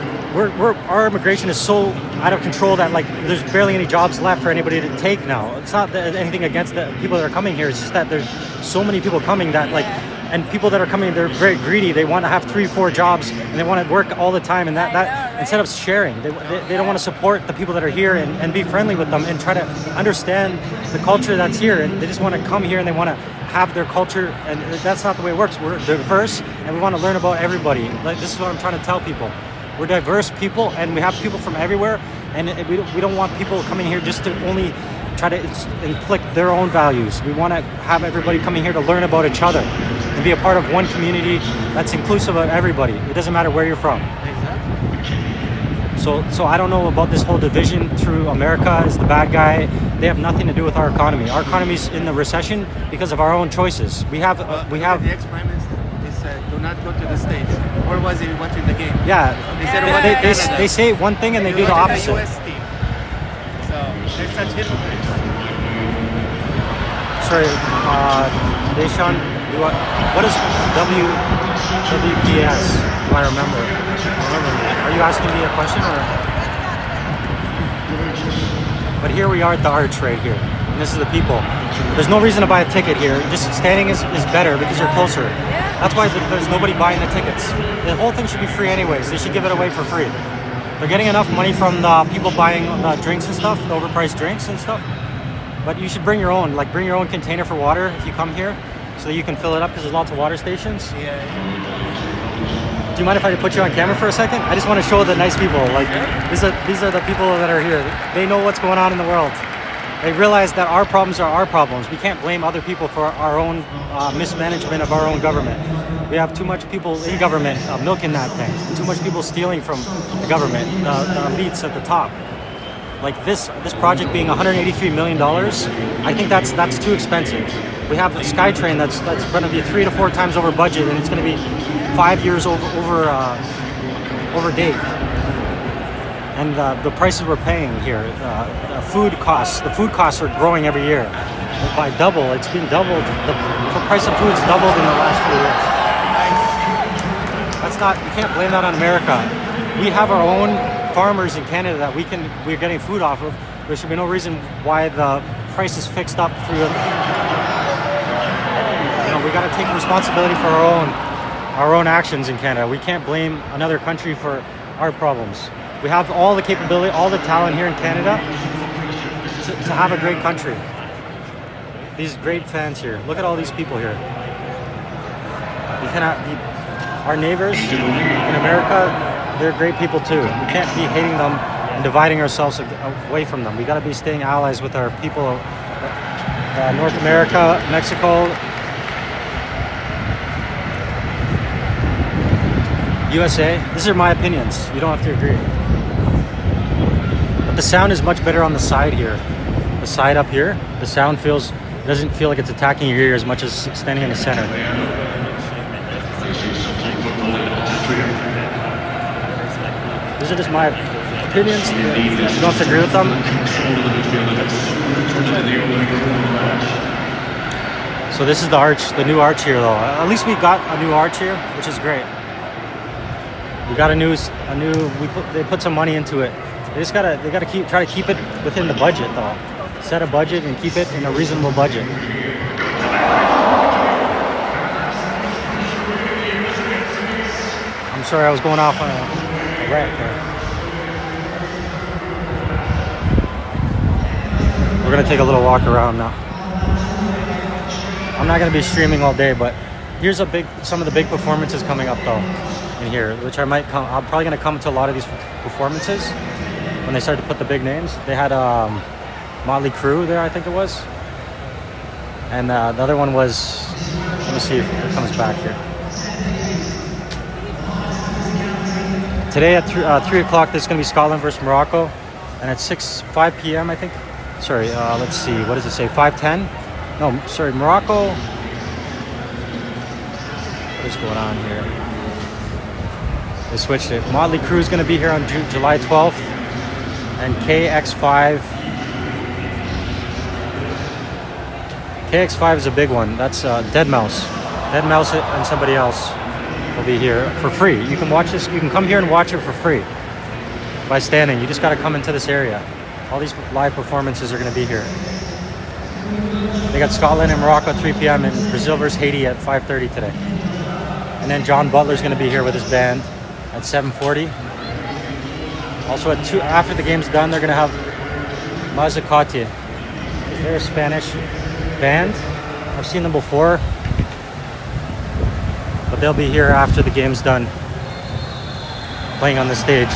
our immigration is so out of control that like there's barely any jobs left for anybody to take now. It's not anything against the people that are coming here. It's just that there's so many people coming that like, and people that are coming, they're very greedy. They want to have 3-4 jobs and they want to work all the time. And that instead of sharing, they don't want to support the people that are here and be friendly with them and try to understand the culture that's here. And they just want to come here and they want to have their culture. And that's not the way it works. We're diverse and we want to learn about everybody. Like this is what I'm trying to tell people. We're diverse people and we have people from everywhere. And we don't want people coming here just to only try to inflict their own values. We want to have everybody coming here to learn about each other and be a part of one community that's inclusive of everybody. It doesn't matter where you're from. So I don't know about this whole division through America is the bad guy. They have nothing to do with our economy. Our economy's in the recession because of our own choices. We have. The ex-prime minister said, "Do not go to the States." Where was he watching the game? Yeah, they say one thing and they do the opposite. The US team. So they're such hypocrites. Sorry, Deshaun, what is WPS? Do I remember? Are you asking me a question or? But here we are at the arch right here. And this is the people. There's no reason to buy a ticket here. Just standing is better because you're closer. That's why there's nobody buying the tickets. The whole thing should be free anyways. They should give it away for free. They're getting enough money from the people buying the drinks and stuff, the overpriced drinks and stuff. But you should bring your own, like bring your own container for water if you come here so that you can fill it up because there's lots of water stations. Yeah. you mind if I put you on camera for a second? I just want to show the nice people. Like these are the people that are here. They know what's going on in the world. They realize that our problems are our problems. We can't blame other people for our own mismanagement of our own government. We have too much people in government milking that thing. And too much people stealing from the government, the elites at the top. Like this project being $183 million, I think that's too expensive. We have a SkyTrain that's going to be 3 to 4 times over budget, and it's going to be 5 years over date. And the prices we're paying here, the food costs are growing every year by double. It's been doubled. The price of food's doubled in the last few years. That's not. You can't blame that on America. We have our own farmers in Canada that we're getting food off of. There should be no reason why the price is fixed up through. We got to take responsibility for our own actions in Canada. We can't blame another country for our problems. We have all the capability, all the talent here in Canada to have a great country. These great fans here. Look at all these people here. Our neighbors in America, they're great people too. We can't be hating them and dividing ourselves away from them. We got to be staying allies with our people. North America, Mexico, USA. These are my opinions. You don't have to agree. But the sound is much better on the side here. The side up here, the sound doesn't feel like it's attacking your ear as much as standing in the center. These are just my opinions. You don't have to agree with them. So this is the arch, the new arch here though. At least we got a new arch here, which is great. We got they put some money into it. They gotta try to keep it within the budget though. Set a budget and keep it in a reasonable budget. I'm sorry, I was going off on a rant there. We're gonna take a little walk around now. I'm not gonna be streaming all day, but here's some of the big performances coming up though in here, which I'm probably gonna come to a lot of these performances when they start to put the big names. They had Motley Crue there, I think it was, and the other one was. Let me see if it comes back here. Today at 3 o'clock, there's gonna be Scotland versus Morocco, and at 5 p.m. I think. Sorry, let's see. What does it say? 5:10? No, sorry, Morocco. What is going on here? They switched it. Motley Crue is going to be here on July 12th, and KX5 is a big one. That's Deadmau5. Deadmau5 and somebody else will be here for free. You can watch this. You can come here and watch it for free by standing. You just got to come into this area. All these live performances are going to be here. They got Scotland and Morocco at 3 p.m. and Brazil versus Haiti at 5:30 today. And then John Butler's going to be here with his band at 7:40. Also at 2, after the game's done, they're going to have Mazacate. They're a Spanish band. I've seen them before, but they'll be here after the game's done, playing on the stage.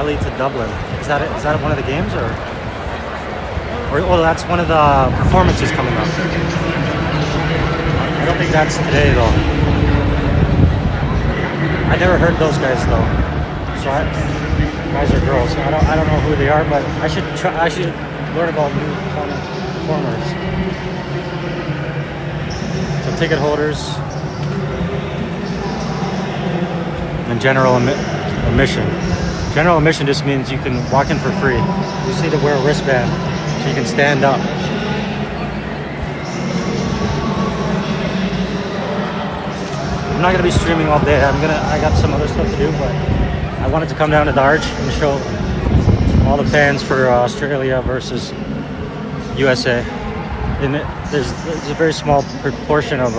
To Dublin. Is that one of the games or that's one of the performances coming up? I don't think that's today though. I never heard those guys though. So guys or girls. I don't know who they are, but I should learn about new performers. So ticket holders and general admission. General admission just means you can walk in for free. You just need to wear a wristband so you can stand up. I'm not gonna be streaming all day. I got some other stuff to do, but I wanted to come down to the arch and show all the fans for Australia versus USA. And there's a very small proportion of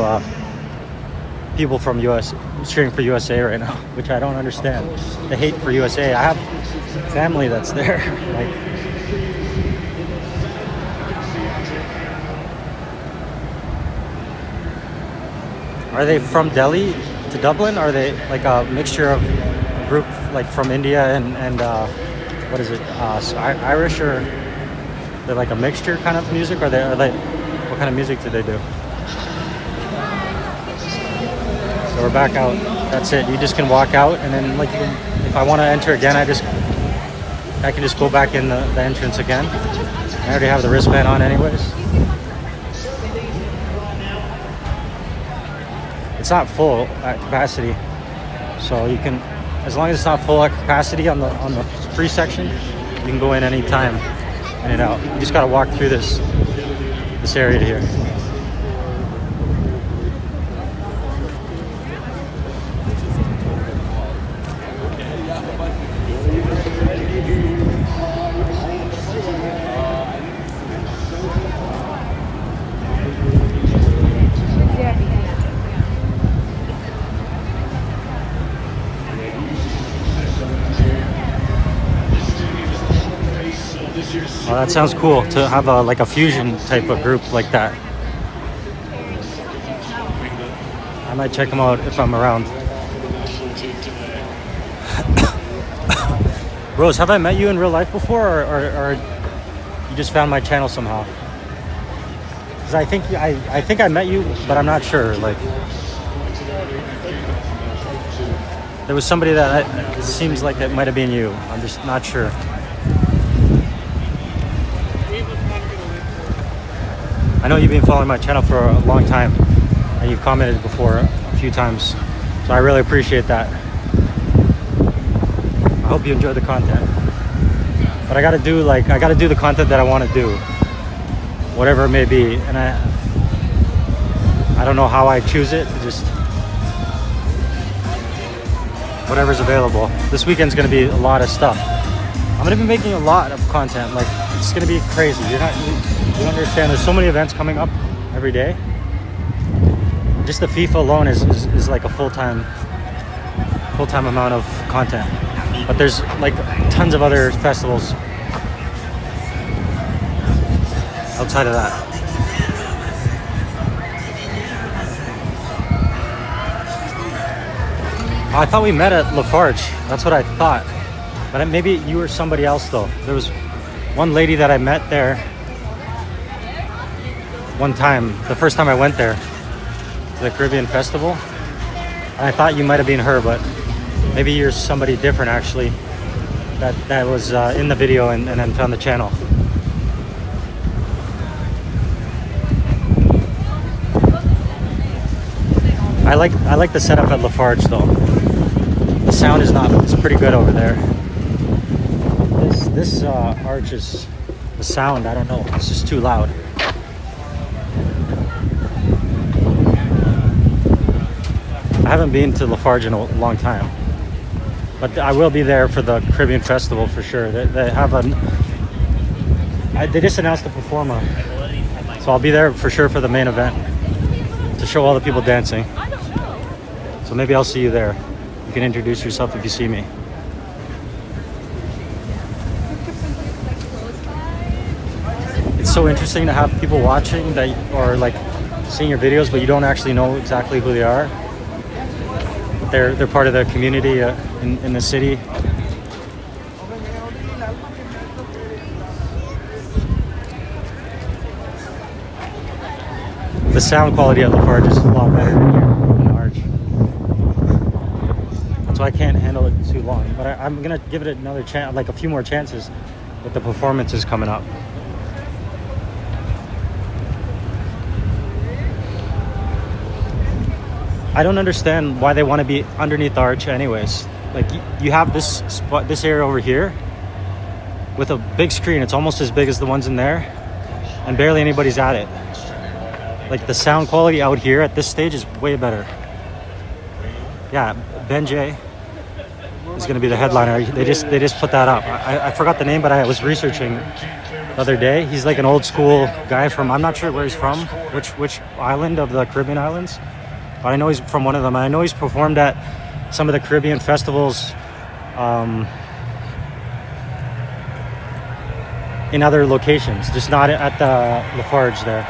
people from US cheering for USA right now, which I don't understand. The hate for USA. I have family that's there. Like, are they from Delhi to Dublin? Are they like a mixture of a group like from India and what is it, Irish, or they're like a mixture kind of music? Are they what kind of music do they do? So we're back out. That's it. You just can walk out, and then like if I want to enter again, I can just go back in the entrance again. I already have the wristband on anyways. It's not full at capacity, so you can, as long as it's not full at capacity on the free section, you can go in any time, in and out. You just gotta walk through this area here. Oh, that sounds cool to have like a fusion type of group like that. I might check them out if I'm around. Rose, have I met you in real life before, or you just found my channel somehow? Because I think I met you, but I'm not sure. Like, there was somebody that it seems like it might have been you. I'm just not sure. I know you've been following my channel for a long time, and you've commented before a few times, so I really appreciate that. I hope you enjoy the content. But I gotta do the content that I want to do, whatever it may be, and I don't know how I choose it. Just whatever's available. This weekend's gonna be a lot of stuff. I'm gonna be making a lot of content. Like, it's gonna be crazy. You don't understand. There's so many events coming up every day. Just the FIFA alone is like a full-time amount of content. But there's like tons of other festivals outside of that. I thought we met at Lafarge. That's what I thought. But maybe you were somebody else though. There was one lady that I met there one time, the first time I went there to the Caribbean Festival. And I thought you might have been her, but maybe you're somebody different actually that was in the video and then found the channel. I like the setup at Lafarge though. The sound it's pretty good over there. This arch is, the sound, I don't know, it's just too loud. I haven't been to Lafarge in a long time, but I will be there for the Caribbean Festival for sure. They have they just announced the performer, so I'll be there for sure for the main event to show all the people dancing. So maybe I'll see you there. You can introduce yourself if you see me. It's so interesting to have people watching that, or like seeing your videos, but you don't actually know exactly who they are. They're part of the community in the city. The sound quality at Lafarge is a lot better than here in the arch. That's why I can't handle it too long. But I'm gonna give it another chance, like a few more chances with the performances coming up. I don't understand why they want to be underneath the arch anyways. Like, you have this spot, this area over here with a big screen. It's almost as big as the ones in there, and barely anybody's at it. Like, the sound quality out here at this stage is way better. Yeah, Benjay is going to be the headliner. They just put that up. I forgot the name, but I was researching the other day. He's like an old school guy from, I'm not sure where he's from, which island of the Caribbean islands, but I know he's from one of them. I know he's performed at some of the Caribbean festivals in other locations, just not at the Lafarge there.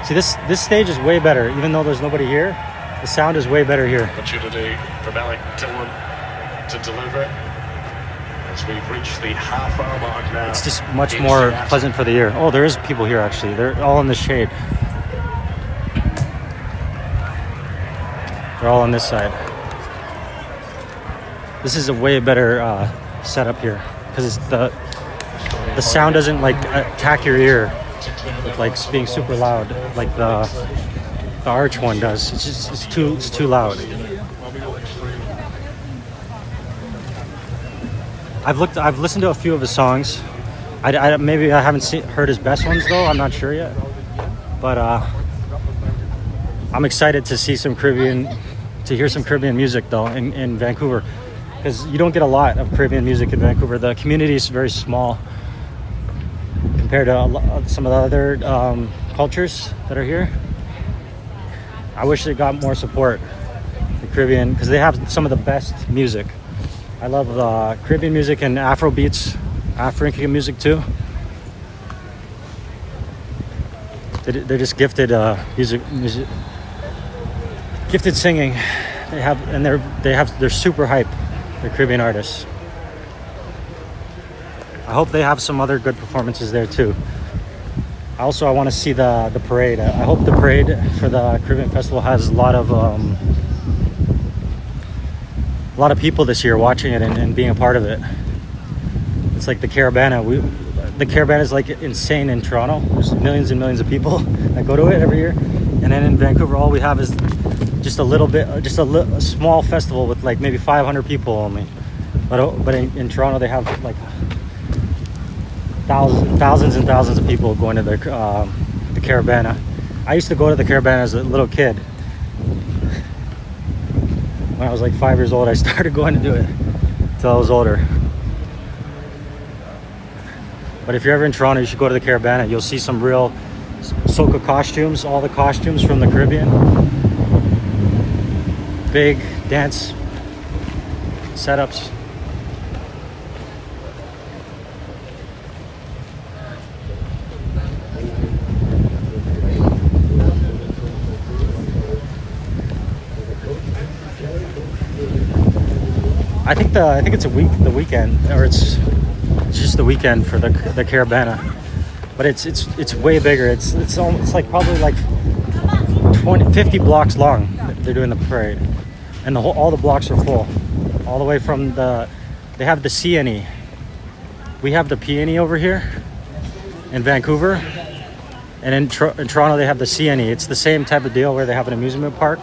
See, this stage is way better, even though there's nobody here. The sound is way better here. Opportunity from Alec Dillon to deliver as we've reached the half-hour mark now. It's just much more pleasant for the ear. Oh, there is people here actually. They're all in the shade. They're all on this side. This is a way better setup here because it's the sound doesn't like attack your ear with like being super loud like the Arch one does. It's too loud. I've listened to a few of his songs. Maybe I haven't heard his best ones though. I'm not sure yet. But I'm excited to see to hear some Caribbean music though in Vancouver, because you don't get a lot of Caribbean music in Vancouver. The community is very small compared to some of the other cultures that are here. I wish they got more support, the Caribbean, because they have some of the best music. I love Caribbean music and Afro beats, African music too. They're just gifted music, gifted singing. They're super hype. They're Caribbean artists. I hope they have some other good performances there too. I want to see the parade. I hope the parade for the Caribbean Festival has a lot of people this year watching it and being a part of it. It's like the Caravana. The Caravana is like insane in Toronto. There's millions and millions of people that go to it every year. And then in Vancouver, all we have is just a small festival with like maybe 500 people only. But in Toronto, they have like thousands and thousands of people going to the Caravana. I used to go to the Caravana as a little kid. When I was like 5 years old, I started going to do it until I was older. But if you're ever in Toronto, you should go to the Caravana. You'll see some real soca costumes, all the costumes from the Caribbean. Big dance setups. I think it's the weekend, or it's just the weekend for the Caravana, but it's way bigger. It's like probably like 50 blocks long. They're doing the parade, and all the blocks are full, all the way from they have the CNE. We have the PNE over here in Vancouver, and in Toronto they have the CNE. It's the same type of deal where they have an amusement park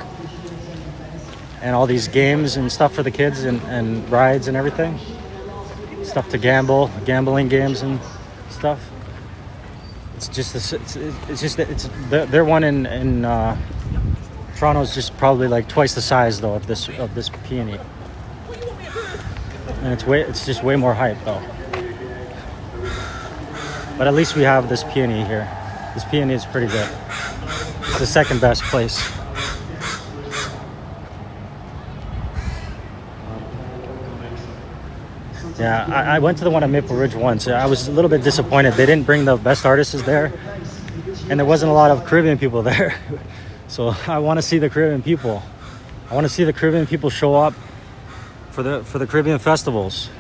and all these games and stuff for the kids and rides and everything. Stuff to gambling games and stuff. Their one in Toronto is just probably like twice the size though of this PNE. And it's just way more hype though. But at least we have this PNE here. This PNE is pretty good. It's the second best place. Yeah, I went to the one at Maple Ridge once. I was a little bit disappointed. They didn't bring the best artists there, and there wasn't a lot of Caribbean people there. So I want to see the Caribbean people. I want to see the Caribbean people show up for the Caribbean festivals.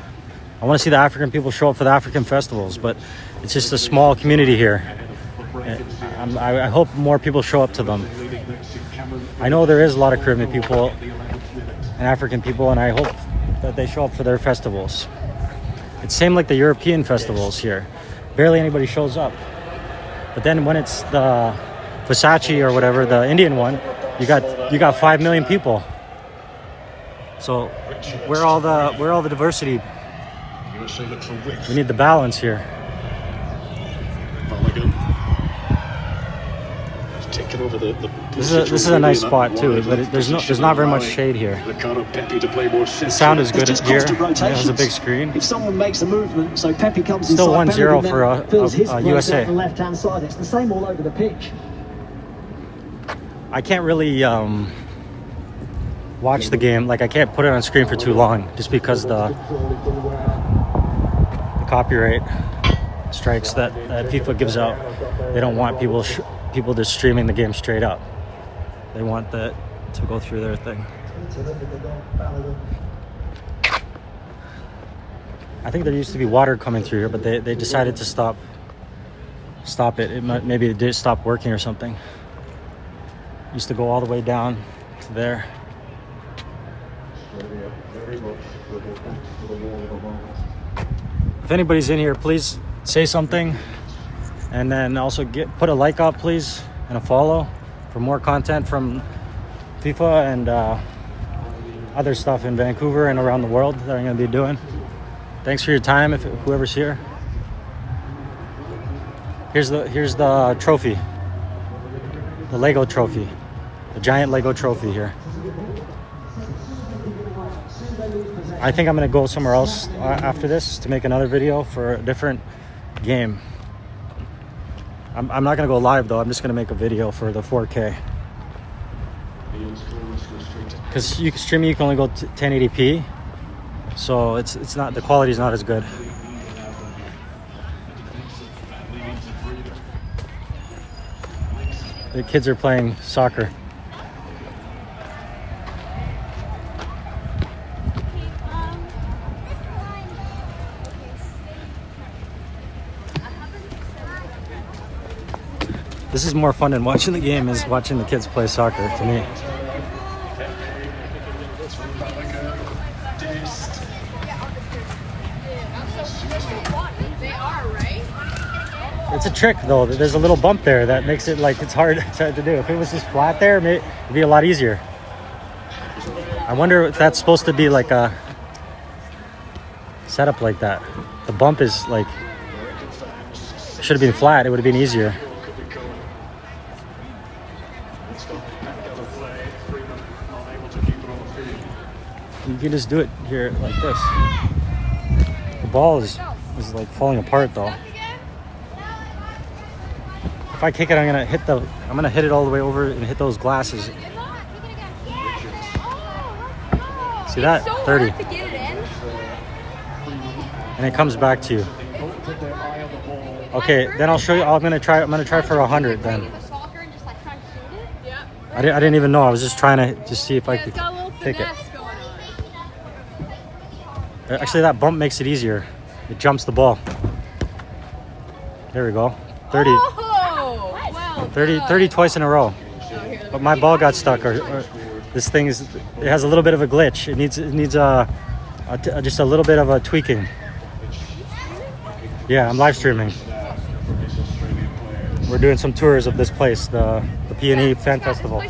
I want to see the African people show up for the African festivals, but it's just a small community here. I hope more people show up to them. I know there is a lot of Caribbean people and African people, and I hope that they show up for their festivals. It's same like the European festivals here. Barely anybody shows up. But then when it's the Versace or whatever, the Indian one, you got 5 million people. So where all the diversity? We need the balance here. taking over the This is a nice spot too, but there's not very much shade here. The sound is good here. It has a big screen. If someone makes a movement, so Pepe comes Still inside, 1-0 for fills his place USA. out the left-hand side. It's the same all over the pitch. I can't really watch the game. Like I can't put it on screen for too long, just because the copyright strikes that FIFA gives out. They don't want people just streaming the game straight up. They want that to go through their thing. I think there used to be water coming through here, but they decided to stop it. Maybe it did stop working or something. Used to go all the way down to there. If anybody's in here, please say something, and then also put a like up, please, and a follow for more content from FIFA and other stuff in Vancouver and around the world that I'm going to be doing. Thanks for your time, whoever's here. Here's the trophy, the Lego trophy, the giant Lego trophy here. I think I'm gonna go somewhere else after this to make another video for a different game. I'm not gonna go live though. I'm just gonna make a video for the 4K. Because streaming you can only go to 1080p, so it's not, the quality is not as good. The kids are playing soccer. This is more fun than watching the game, is watching the kids play soccer to me. It's a trick though. There's a little bump there that makes it like it's hard to do. If it was just flat there, it'd be a lot easier. I wonder if that's supposed to be like a setup like that. The bump is like, should have been flat. It would have been easier. You can just do it here like this. The ball is like falling apart though. If I kick it, I'm gonna hit it all the way over and hit those glasses. See that? 30. And it comes back to you. Okay, then I'll show you. I'm gonna try for 100 then. I didn't even know. I was just trying to just see if I could kick it. Actually, that bump makes it easier. It jumps the ball. There we go. 30. 30 twice in a row. But my ball got stuck, or this thing it has a little bit of a glitch. It needs just a little bit of a tweaking. Yeah, I'm live streaming. We're doing some tours of this place, the PNE Fan Festival.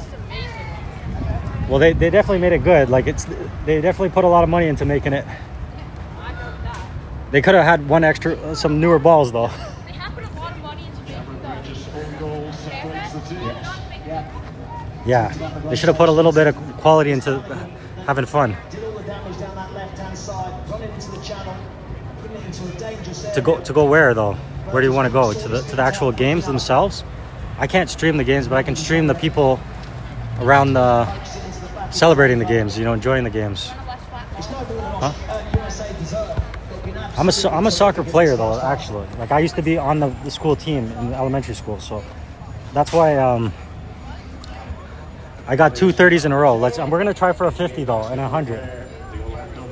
Well, they definitely made it good. Like they definitely put a lot of money into making it. They could have had some newer balls though. Yeah, they should have put a little bit of quality into having fun. To go where though? Where do you want to go? To the actual games themselves? I can't stream the games, but I can stream the people around celebrating the games. You know, enjoying the games. Huh? I'm a soccer player though, actually. Like I used to be on the school team in elementary school, so that's why I got 2 30s in a row. We're gonna try for a 50 though and a 100.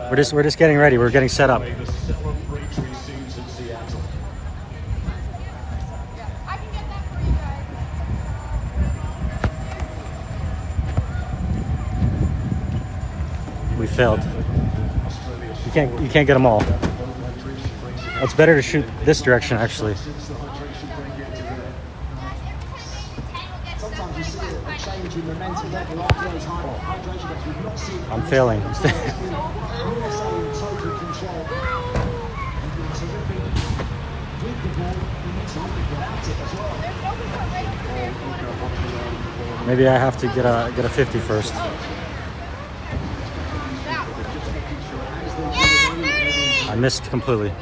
We're just getting ready. We're getting set up. We failed. You can't get them all. It's better to shoot this direction, actually. I'm failing. Maybe I have to get a 50 first. I missed completely.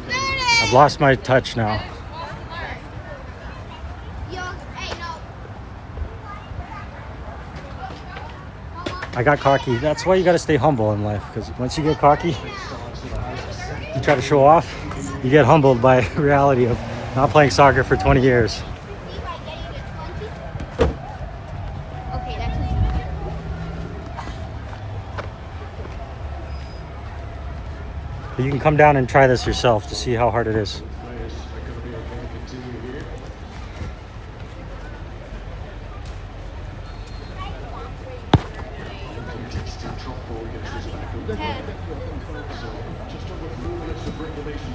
I've lost my touch now. I got cocky. That's why you got to stay humble in life, because once you get cocky, you try to show off, you get humbled by reality of not playing soccer for 20 years. But you can come down and try this yourself to see how hard it is.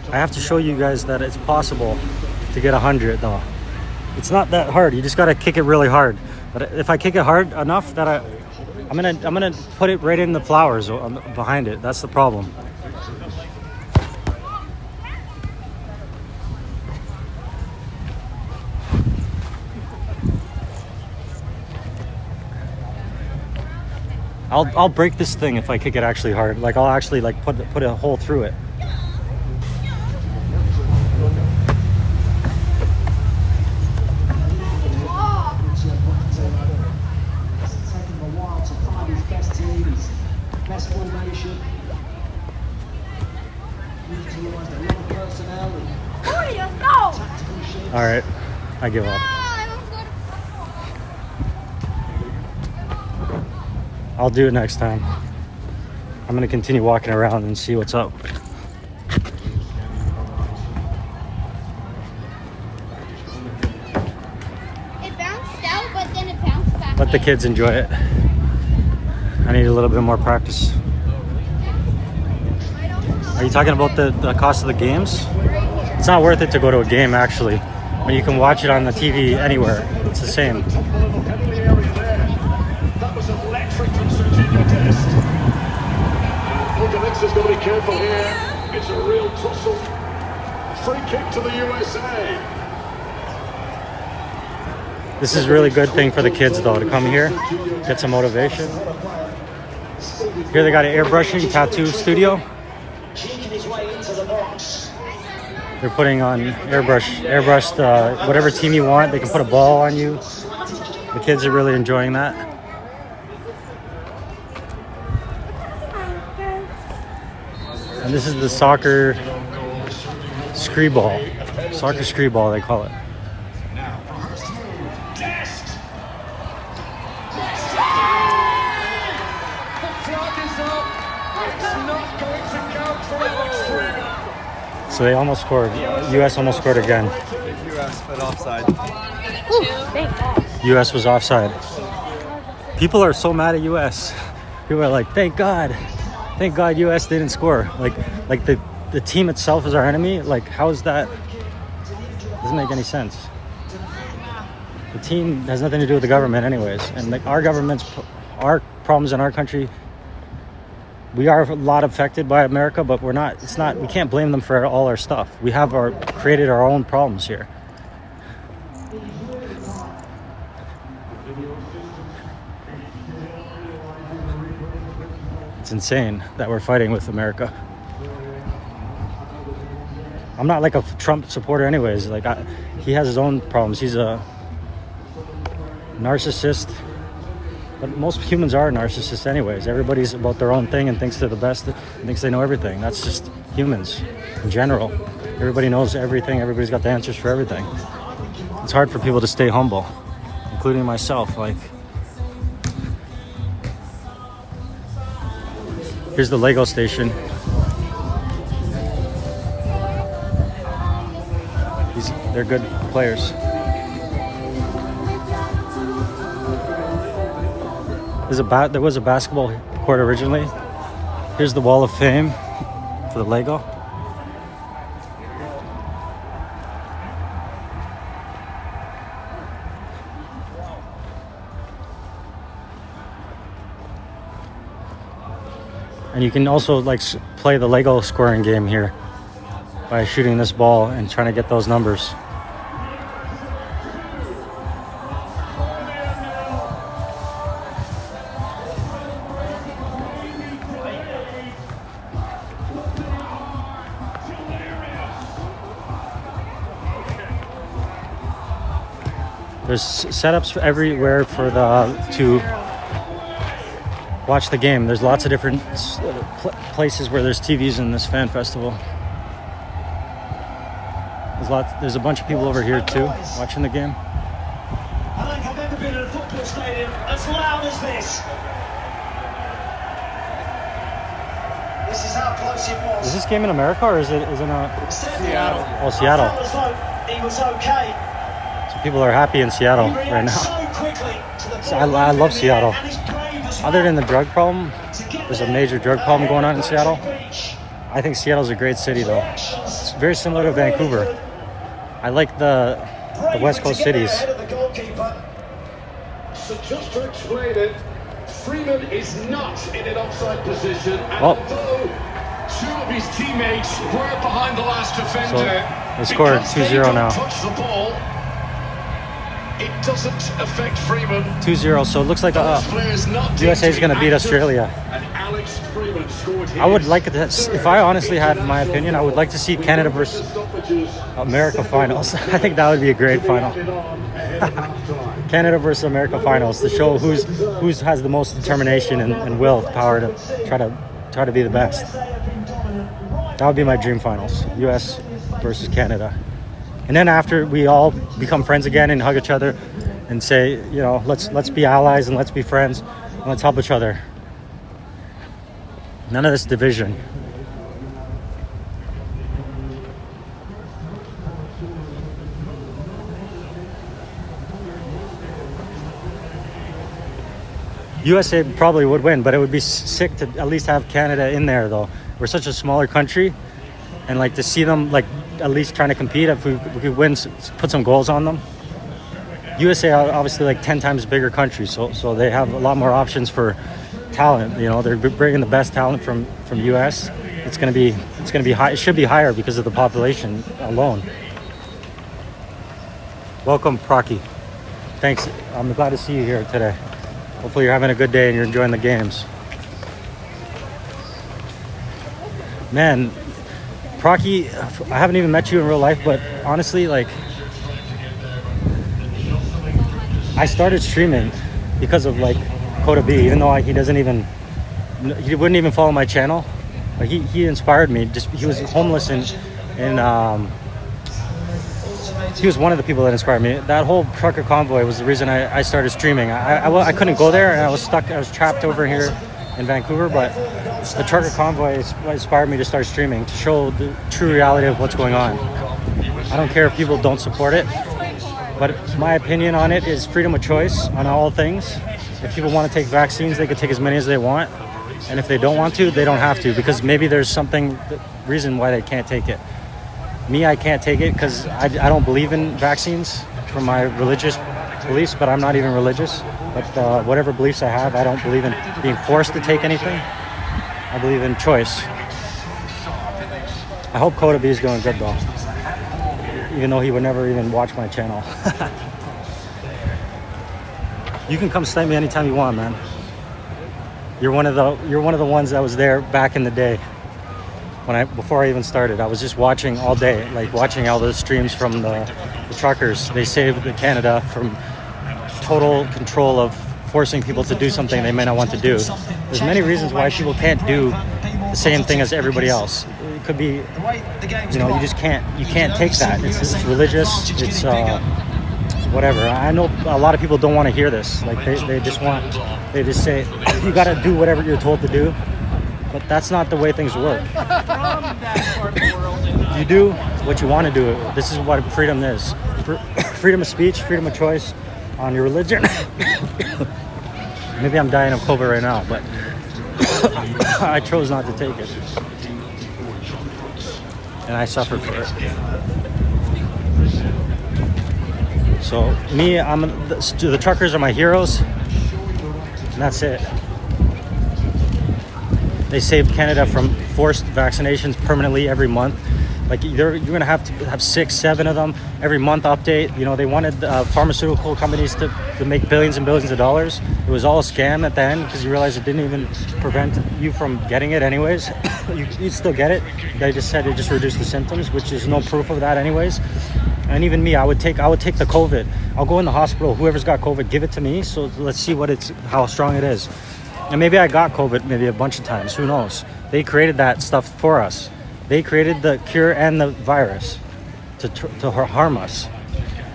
I have to show you guys that it's possible to get 100 though. It's not that hard. You just got to kick it really hard. But if I kick it hard enough that I'm gonna put it right in the flowers behind it. That's the problem. I'll break this thing if I kick it actually hard. Like I'll actually like put a hole through it. All right, I give up. I'll do it next time. I'm gonna continue walking around and see what's up. It bounced out, but then it bounced back. Let the kids enjoy it. I need a little bit more practice. Are you talking about the cost of the games? It's not worth it to go to a game, actually. When you can watch it on the TV anywhere, it's the same. Has got to be careful here. It's a real tussle. Free kick to the USA. This is a really good thing for the kids, though, to come here, get some motivation. Here they got an airbrushing tattoo studio. They're putting on airbrushed whatever team you want. They can put a ball on you. The kids are really enjoying that. And this is the soccer scree ball. Soccer scree ball, they call it. So they almost scored. US almost scored again. US, but offside. US was offside. People are so mad at US. People are like, thank God US didn't score. Like the team itself is our enemy. Like, how is that? Doesn't make any sense. The team has nothing to do with the government anyways. And like our problems in our country, we are a lot affected by America, but we can't blame them for all our stuff. We have created our own problems here. It's insane that we're fighting with America. I'm not like a Trump supporter anyways. Like he has his own problems. He's a narcissist. But most humans are narcissists anyways. Everybody's about their own thing and thinks they're the best and thinks they know everything. That's just humans in general. Everybody knows everything. Everybody's got the answers for everything. It's hard for people to stay humble, including myself. Like, here's the Lego station. They're good players. There was a basketball court originally. Here's the Wall of Fame for the Lego. And you can also like play the Lego scoring game here. by shooting this ball and trying to get those numbers. There's setups everywhere for to watch the game. There's lots of different places where there's TVs in this fan festival. There's a bunch of people over here too watching the game. I don't think I've ever been in a football stadium as loud as this. This is how close it was. Is this game in America or is it in Seattle? Oh, Seattle. I felt as though he was okay. So people are happy in Seattle right now. So quickly to the So I love Seattle. Other than the drug problem, there's a major drug problem going on in Seattle. I think Seattle's a great city though. It's very similar to Vancouver. I like the West Coast cities. So just to explain it, Freeman is not in an offside position, and Oh. although two of his teammates were behind the last defender, So they scored because 2-0 they don't now. touch the ball, it doesn't affect Freeman. 2-0, so it looks like USA is going to beat Australia. And Alex Freeman scored his. I would like to, if I honestly had my opinion, I would like to see Canada versus America finals. I think that would be a great final. Canada versus America finals to show who has the most determination and willpower to try to be the best. That would be my dream finals. US versus Canada. And then after we all become friends again and hug each other and say, you know, let's be allies and let's be friends and let's help each other. None of this division. USA probably would win, but it would be sick to at least have Canada in there though. We're such a smaller country, and like to see them like at least trying to compete. If we could win, put some goals on them. USA are obviously like 10 times bigger country, so they have a lot more options for talent. You know, they're bringing the best talent from US. It's gonna be high. It should be higher because of the population alone. Welcome, Procky. Thanks. I'm glad to see you here today. Hopefully you're having a good day and you're enjoying the games. Man, Procky, I haven't even met you in real life, but honestly, like, I started streaming because of like Coda B, even though he wouldn't even follow my channel. Like he inspired me. He was homeless and he was one of the people that inspired me. That whole trucker convoy was the reason I started streaming. I couldn't go there and I was stuck. I was trapped over here in Vancouver, but the trucker convoy inspired me to start streaming, to show the true reality of what's going on. I don't care if people don't support it, but my opinion on it is freedom of choice on all things. If people want to take vaccines, they can take as many as they want. And if they don't want to, they don't have to, because maybe there's reason why they can't take it. Me, I can't take it because I don't believe in vaccines from my religious beliefs, but I'm not even religious. But whatever beliefs I have, I don't believe in being forced to take anything. I believe in choice. I hope Coda B is doing good though, even though he would never even watch my channel. You can come snipe me anytime you want, man. You're one of the ones that was there back in the day. Before I even started, I was just watching all day, like watching all those streams from the truckers. They saved Canada from total control of forcing people to do something they may not want to do. There's many reasons why people can't do the same thing as everybody else. It could be, you know, you can't take that. It's religious, it's whatever. I know a lot of people don't want to hear this. Like they just say, you gotta do whatever you're told to do. But that's not the way things work. You do what you want to do. This is what freedom is. Freedom of speech, freedom of choice on your religion. Maybe I'm dying of COVID right now, but I chose not to take it. And I suffered for it. So me, the truckers are my heroes. And that's it. They saved Canada from forced vaccinations permanently every month. Like you're gonna have to have 6, 7 of them every month update. You know, they wanted pharmaceutical companies to make billions and billions of dollars. It was all a scam at the end because you realize it didn't even prevent you from getting it anyways. You'd still get it. They just said it just reduced the symptoms, which is no proof of that anyways. And even me, I would take the COVID. I'll go in the hospital. Whoever's got COVID, give it to me. So let's see how strong it is. And maybe I got COVID maybe a bunch of times. Who knows? They created that stuff for us. They created the cure and the virus to harm us,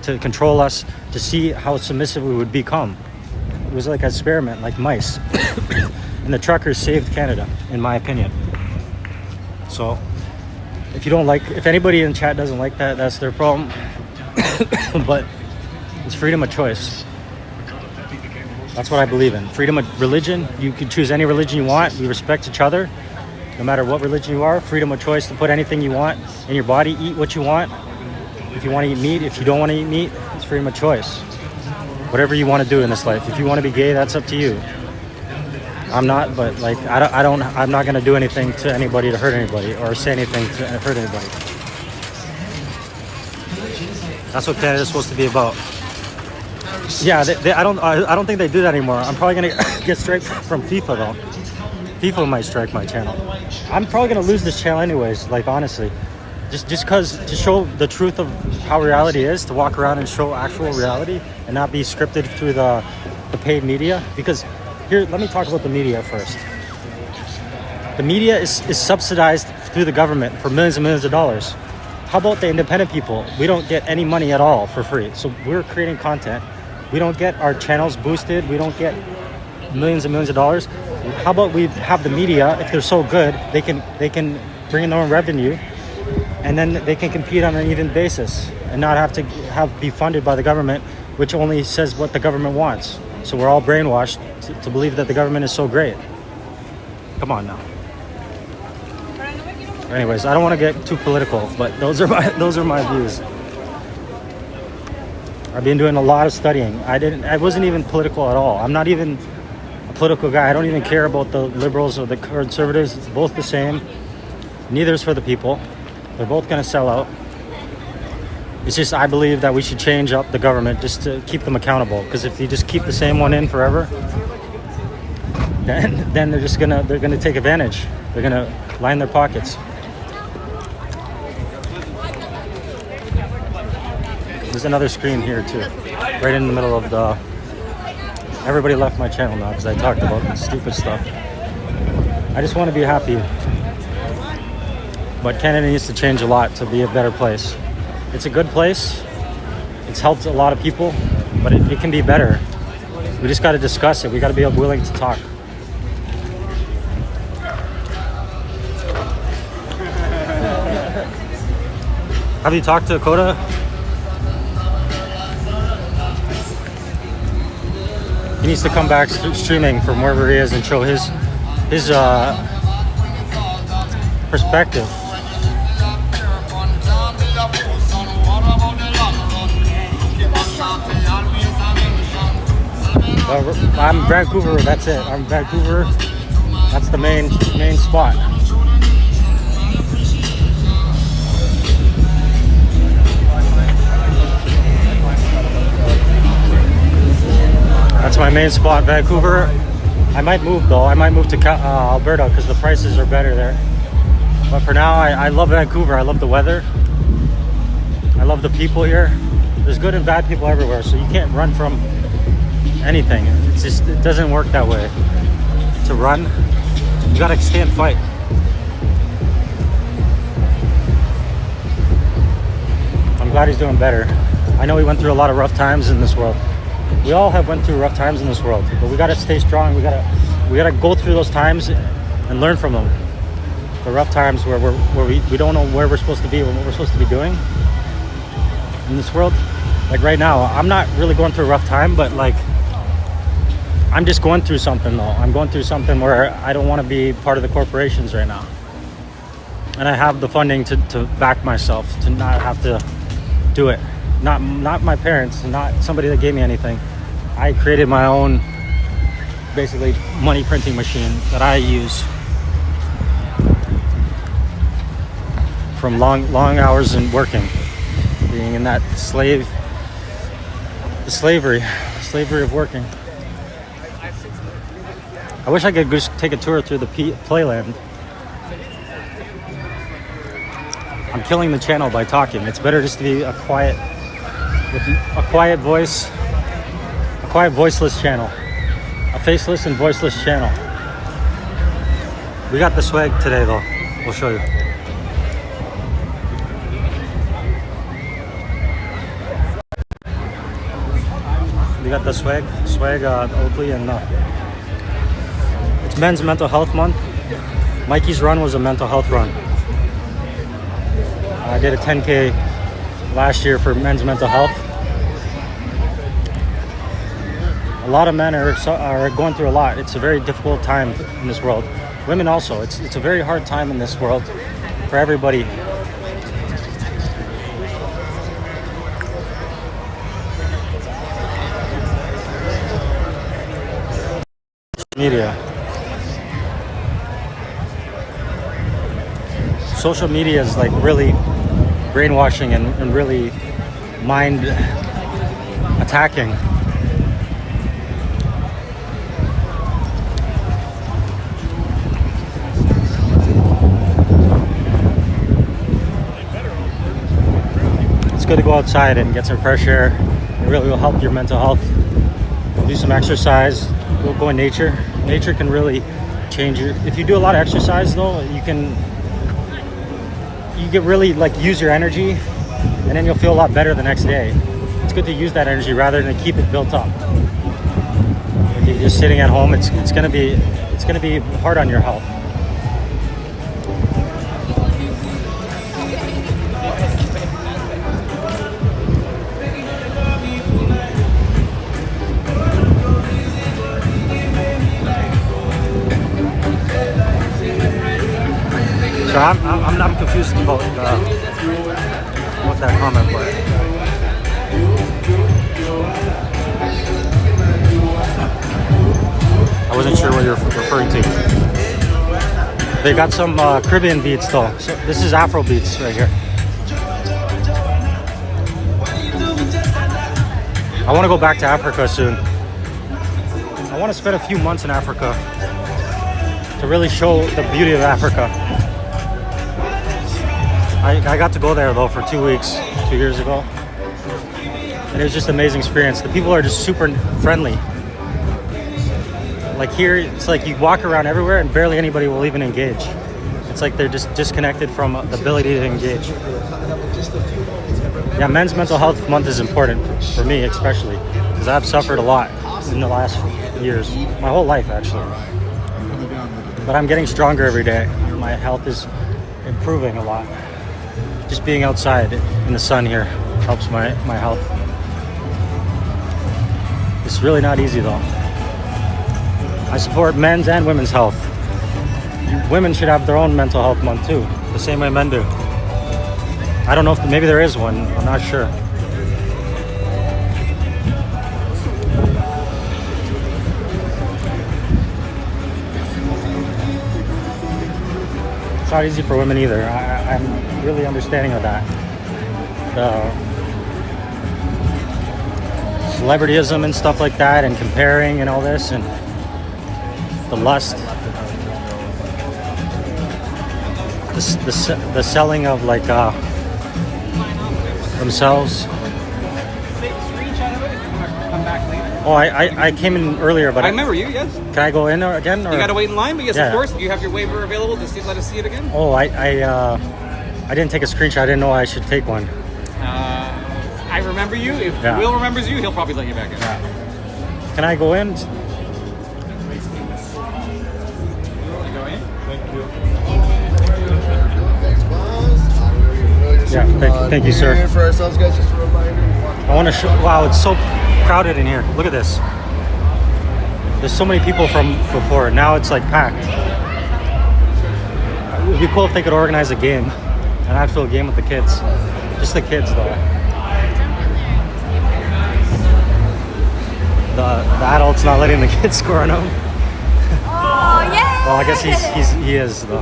to control us, to see how submissive we would become. It was like an experiment, like mice. And the truckers saved Canada, in my opinion. So if anybody in chat doesn't like that, that's their problem. But it's freedom of choice. That's what I believe in. Freedom of religion. You can choose any religion you want. We respect each other. No matter what religion you are, freedom of choice to put anything you want in your body, eat what you want. If you want to eat meat, if you don't want to eat meat, it's freedom of choice. Whatever you want to do in this life. If you want to be gay, that's up to you. I'm not, but like I'm not going to do anything to anybody to hurt anybody or say anything to hurt anybody. That's what Canada's supposed to be about. Yeah, I don't think they do that anymore. I'm probably going to get straight from FIFA though. FIFA might strike my channel. I'm probably gonna lose this channel anyways, like honestly. Just cause to show the truth of how reality is, to walk around and show actual reality and not be scripted through the paid media. Because here, let me talk about the media first. The media is subsidized through the government for millions and millions of dollars. How about the independent people? We don't get any money at all for free. So we're creating content. We don't get our channels boosted. We don't get millions and millions of dollars. How about we have the media, if they're so good, they can bring in their own revenue, and then they can compete on an even basis and not have to be funded by the government, which only says what the government wants. So we're all brainwashed to believe that the government is so great. Come on now. Anyways, I don't want to get too political, but those are my views. I've been doing a lot of studying. I wasn't even political at all. I'm not even political guy. I don't even care about the liberals or the conservatives. It's both the same. Neither is for the people. They're both going to sell out. It's just I believe that we should change up the government just to keep them accountable. Because if you just keep the same one in forever, then they're gonna take advantage. They're gonna line their pockets. There's another screen here too, right in the middle of the. Everybody left my channel now because I talked about stupid stuff. I just want to be happy. But Canada needs to change a lot to be a better place. It's a good place. It's helped a lot of people, but it can be better. We just got to discuss it. We got to be willing to talk. Have you talked to Coda? He needs to come back streaming from wherever he is and show his perspective. I'm Vancouver. That's it. I'm Vancouver. That's the main spot. That's my main spot, Vancouver. I might move though. I might move to Alberta because the prices are better there. But for now, I love Vancouver. I love the weather. I love the people here. There's good and bad people everywhere, so you can't run from anything. It doesn't work that way. To run, you gotta stay and fight. I'm glad he's doing better. I know he went through a lot of rough times in this world. We all have went through rough times in this world, but we gotta stay strong. We gotta go through those times and learn from them. The rough times where we don't know where we're supposed to be or what we're supposed to be doing in this world. Like right now, I'm not really going through a rough time, but like I'm just going through something though. I'm going through something where I don't want to be part of the corporations right now. And I have the funding to back myself, to not have to do it. Not my parents, not somebody that gave me anything. I created my own, basically, money printing machine that I use. from long hours and working, being in that slavery of working. I wish I could just take a tour through the playland. I'm killing the channel by talking. It's better just to be a quiet voice, a quiet voiceless channel, a faceless and voiceless channel. We got the swag today though. We'll show you. We got the swag Oakley, and it's Men's Mental Health Month. Mikey's run was a mental health run. I did a 10K last year for men's mental health. A lot of men are going through a lot. It's a very difficult time in this world. Women also. It's a very hard time in this world for everybody. Media. Social media is like really brainwashing and really mind attacking. It's good to go outside and get some fresh air. It really will help your mental health. Do some exercise. Go in nature. Nature can really change you. If you do a lot of exercise though, you can really like use your energy, and then you'll feel a lot better the next day. It's good to use that energy rather than keep it built up. If you're just sitting at home, it's gonna be hard on your health. So I'm confused about what that comment was. I wasn't sure what you're referring to. They got some Caribbean beats though. So this is Afro beats right here. I want to go back to Africa soon. I want to spend a few months in Africa to really show the beauty of Africa. I got to go there though for 2 weeks, 2 years ago. And it was just an amazing experience. The people are just super friendly. Like here, it's like you walk around everywhere and barely anybody will even engage. It's like they're just disconnected from the ability to engage. Yeah, Men's Mental Health Month is important for me especially, because I've suffered a lot in the last years, my whole life actually. But I'm getting stronger every day. My health is improving a lot. Just being outside in the sun here helps my health. It's really not easy though. I support men's and women's health. Women should have their own mental health month too, the same way men do. I don't know if maybe there is one, I'm not sure. It's not easy for women either. I'm really understanding of that. The celebrityism and stuff like that, and comparing and all this, and the lust, the selling of like themselves. Oh, I came in earlier, but I remember you. Yes. Can I go in again? Or? You got to wait in line, but yes, Yeah. of course. Do you have your waiver available to let us see it again? Oh, I didn't take a screenshot. I didn't know I should take one. I remember you. If Yeah. Will remembers you, he'll probably let you back in. Yeah. Can I go in? Go in. Thank you. Yeah, thank you, sir. For ourselves, guys, just a reminder. I want to show. Wow, it's so crowded in here. Look at this. There's so many people from before. Now it's like packed. It would be cool if they could organize a game, an actual game with the kids. Just the kids, though. The adults not letting the kids score on them. Oh, yeah! Well, I guess he is though.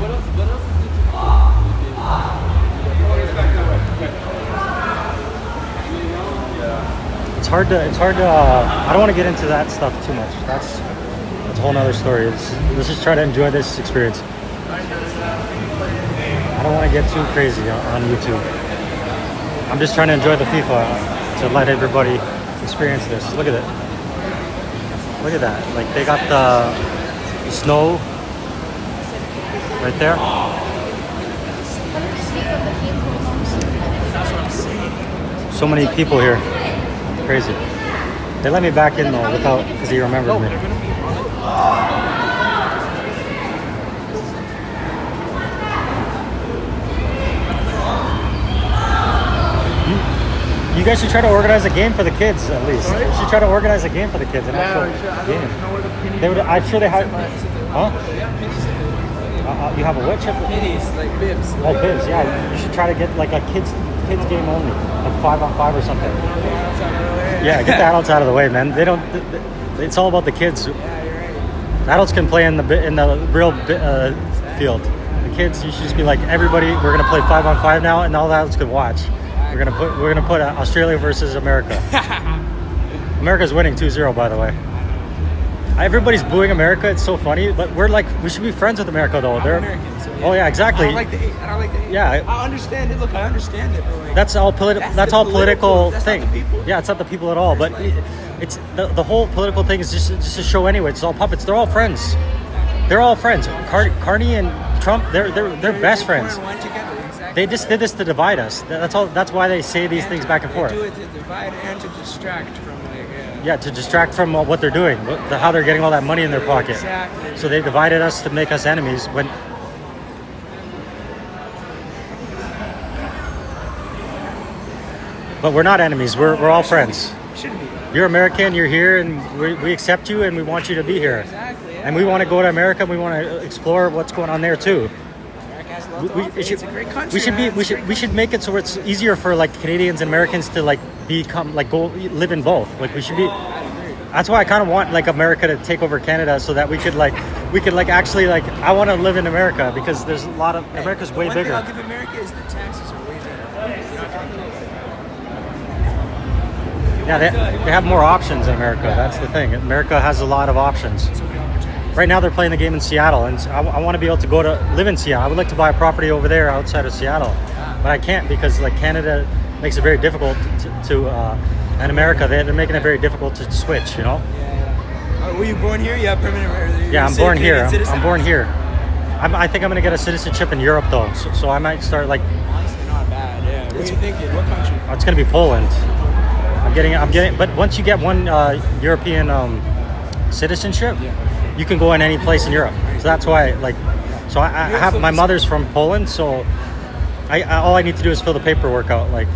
hard to. I don't want to get into that stuff too much. That's a whole nother story. Let's just try to enjoy this experience. I don't want to get too crazy on YouTube. I'm just trying to enjoy the FIFA to let everybody experience this. Look at it. Look at that. Like they got the snow right there. So many people here. Crazy. They let me back in though because he remembered me. You guys should try to organize a game for the kids at least. You should try to organize a game for the kids. An actual game. They would. I'm sure they have. Huh? You have a what chip? Minis, like bibs. Oh, bibs. Yeah. You should try to get like a kids game only, like 5-on-5 or something. Yeah, get the adults out of the way, man. They don't. It's all about the kids. Yeah, you're right. Adults can play in the real field. The kids, you should just be like, everybody. We're gonna play 5-on-5 now, and all the adults can watch. We're gonna put Australia versus America. America's winning 2-0, by the way. Everybody's booing America. It's so funny, but we should be friends with America though. They're American, so yeah. Oh yeah, exactly. I don't like the hate. Yeah, I understand it. Look, I understand it. But like, that's all political. That's all political thing. Not the people. Yeah, it's not the people at all. But it's the whole political thing is just a show anyway. It's all puppets. They're all friends. They're all friends. Carney and Trump, they're best friends. They just did this to divide us. That's all. That's why they say these things back and forth. They do it to divide and to distract from Yeah, to distract from what they're doing, how they're getting all that money in their pocket. Exactly. So they divided us to make us enemies. But we're not enemies. We're all friends. Shouldn't be. You're American. You're here, and we accept you, and we want you to be here. Exactly. Yeah. And we want to go to America. And we want to explore what's going on there too. It's a great country. We should make it so it's easier for like Canadians and Americans to like become like go live in both. Like we should be. That's why I kind of want like America to take over Canada so that we could actually like I want to live in America because there's a lot of America's way bigger. One thing I'll give America is the taxes are way better. Yeah, they have more options in America. That's the thing. America has a lot of options. Right now they're playing the game in Seattle, and I want to be able to live in Seattle. I would like to buy a property over there outside of Seattle, but I can't because like Canada makes it very difficult and America they're making it very difficult to switch. You know. Yeah. Were you born here? You have permanent. Yeah, I'm born here. I'm born here. I think I'm gonna get a citizenship in Europe though, so I might start like. Honestly, not bad. Yeah. What are you thinking? What country? It's gonna be Poland. I'm getting. But once you get one European citizenship. Yeah. You can go in any place in Europe, so that's why. Like, so I have my mother's from Poland, so all I need to do is fill the paperwork out. Like,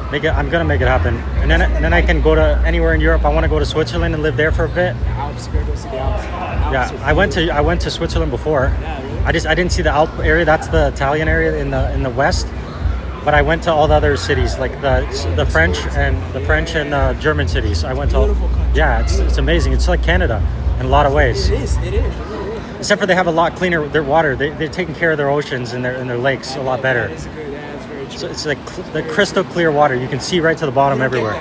make it happen. I'm gonna make it happen, and then I can go to anywhere in Europe. I want to go to Switzerland and live there for a bit. Alps, go see the Alps. Yeah, I went to Switzerland before. Yeah, really? I didn't see the Alp area. That's the Italian area in the west. But I went to all the other cities, like the French and German cities. I went to. Beautiful country. Yeah, it's amazing. It's like Canada. In a lot of ways. It is. Except for they have a lot cleaner their water. They're taking care of their oceans and their lakes a lot better. That's very true. So it's like the crystal clear water. You can see right to the bottom everywhere.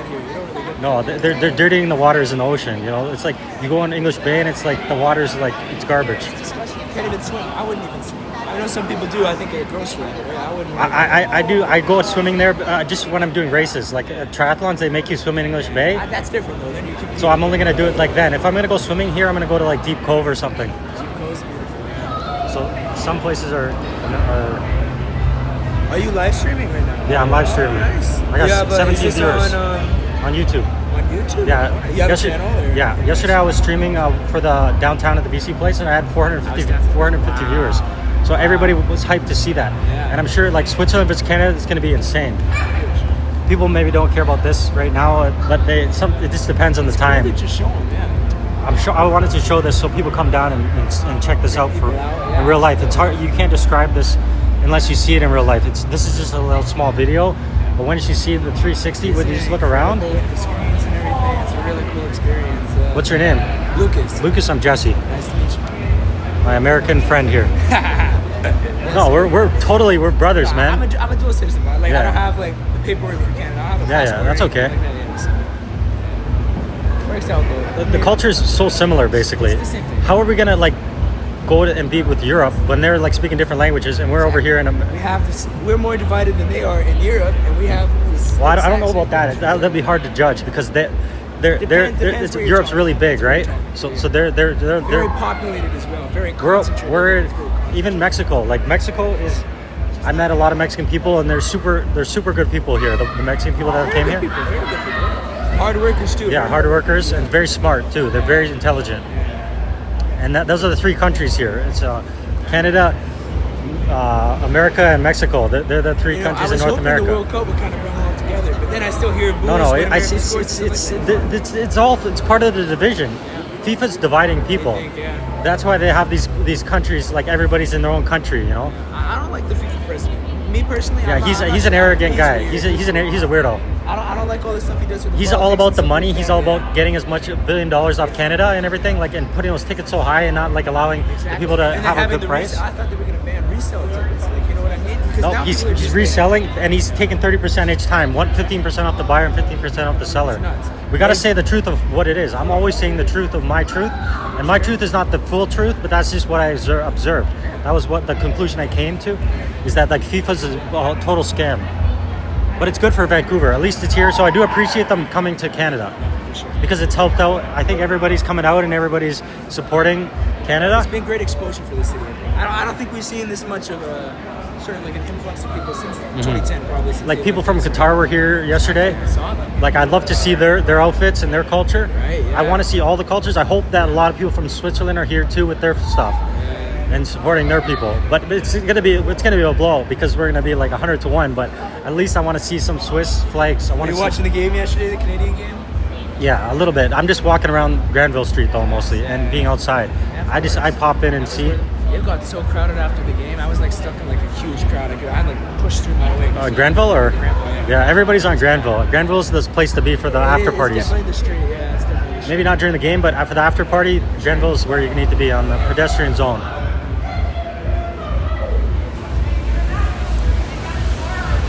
No, they're dirtying the waters in the ocean. You know, it's like you go in English Bay and it's like the water's like it's garbage. It's disgusting. You can't even swim. I wouldn't even swim. I know some people do. I think they're gross for it. I wouldn't. I do. I go swimming there just when I'm doing races. Like triathlons, they make you swim in English Bay. That's different though. Then you can. So I'm only gonna do it like then. If I'm gonna go swimming here, I'm gonna go to like Deep Cove or something. Deep Cove's beautiful. Yeah. So some places are. Are you live streaming right now? Yeah, I'm live streaming. Nice. I got 17 viewers on YouTube. On YouTube? Yeah. You have a channel? Or? Yeah. Yesterday I was streaming for the downtown at the BC place, and I had 450 viewers. So everybody was hyped to see that. Yeah. And I'm sure like Switzerland versus Canada is going to be insane. People maybe don't care about this right now, but it just depends on the time. Cool to just show them, yeah. I'm sure I wanted to show this so people come down and check this out for in real life. It's hard. You can't describe this unless you see it in real life. This is just a little small video, but once you see the 360, when you just look around. The screens and everything, it's a really cool experience. What's your name? Lucas. Lucas, I'm Jesse. Nice to meet you. My American friend here. No, we're brothers, man. I'm a dual citizen, but like I don't have like the paperwork for Canada. I have a passport that's okay. like that, strikes out though. The culture is so similar, basically. It's the same thing. How are we gonna like go and be with Europe when they're like speaking different languages and we're over here in We have this. We're more divided than they are in Europe, and we have this. Well, I don't know about that. That'd be hard to judge because Depends where you're Europe's talking. really big, right? So they're Very populated as well. Very concentrated. we're even Mexico. Like Mexico is. I met a lot of Mexican people, and they're super good people here. The Mexican people that came here. Very good people. Hard workers too. Yeah, hard workers and very smart too. They're very intelligent. And those are the three countries here. It's Canada, America, and Mexico. They're the three countries in North America. The World Cup would kind of bring them all together, but then I still hear boos. No, when I America see. scores, It's part of the division. FIFA's dividing people. That's why they have these countries. Like everybody's in their own country, you know. I don't like the FIFA president. Me personally, Yeah, he's an arrogant guy. He's a weirdo. I don't like all the stuff he does with the He's all about the money. He's all about getting as much $1 billion off Canada and everything, like, and putting those tickets so high and not like allowing the people to And then have a having good the price. I thought they were going to ban resale tickets. Like, you know what I mean? Because No, now he's people are just reselling and he's taking 30% each time. 15% off the buyer and 15% off the seller. nuts. We got to say the truth of what it is. I'm always saying the truth of my truth, and my truth is not the full truth, but that's just what I observed. That was what the conclusion I came to, is that like FIFA's a total scam. But it's good for Vancouver. At least it's here, so I do appreciate them coming to Canada because it's helped out. I think everybody's coming out and everybody's supporting Canada. It's been great exposure for the city. I don't think we've seen this much of a sort of like an influx of people since 2010, probably. Since Like the people from Olympics. Qatar were here yesterday. I saw them. Like I'd love to see their outfits and their culture. Right, yeah. I want to see all the cultures. I hope that a lot of people from Switzerland are here too with their stuff and supporting their people. But it's gonna be a blow because we're gonna be like 100-1. But at least I want to see some Swiss flags. I Were want you to watching the game yesterday, the Canadian game? Yeah, a little bit. I'm just walking around Granville Street though, mostly, and being outside. I pop in and see. It got so crowded after the game. I was like stuck in like a huge crowd. I had like pushed through my way. Granville or? Granville, Yeah, everybody's on Granville. Granville's the place to be for the after parties. It's definitely the street. Yeah, it's definitely the street. Maybe not during the game, but for the after party, Granville's where you need to be on the pedestrian zone.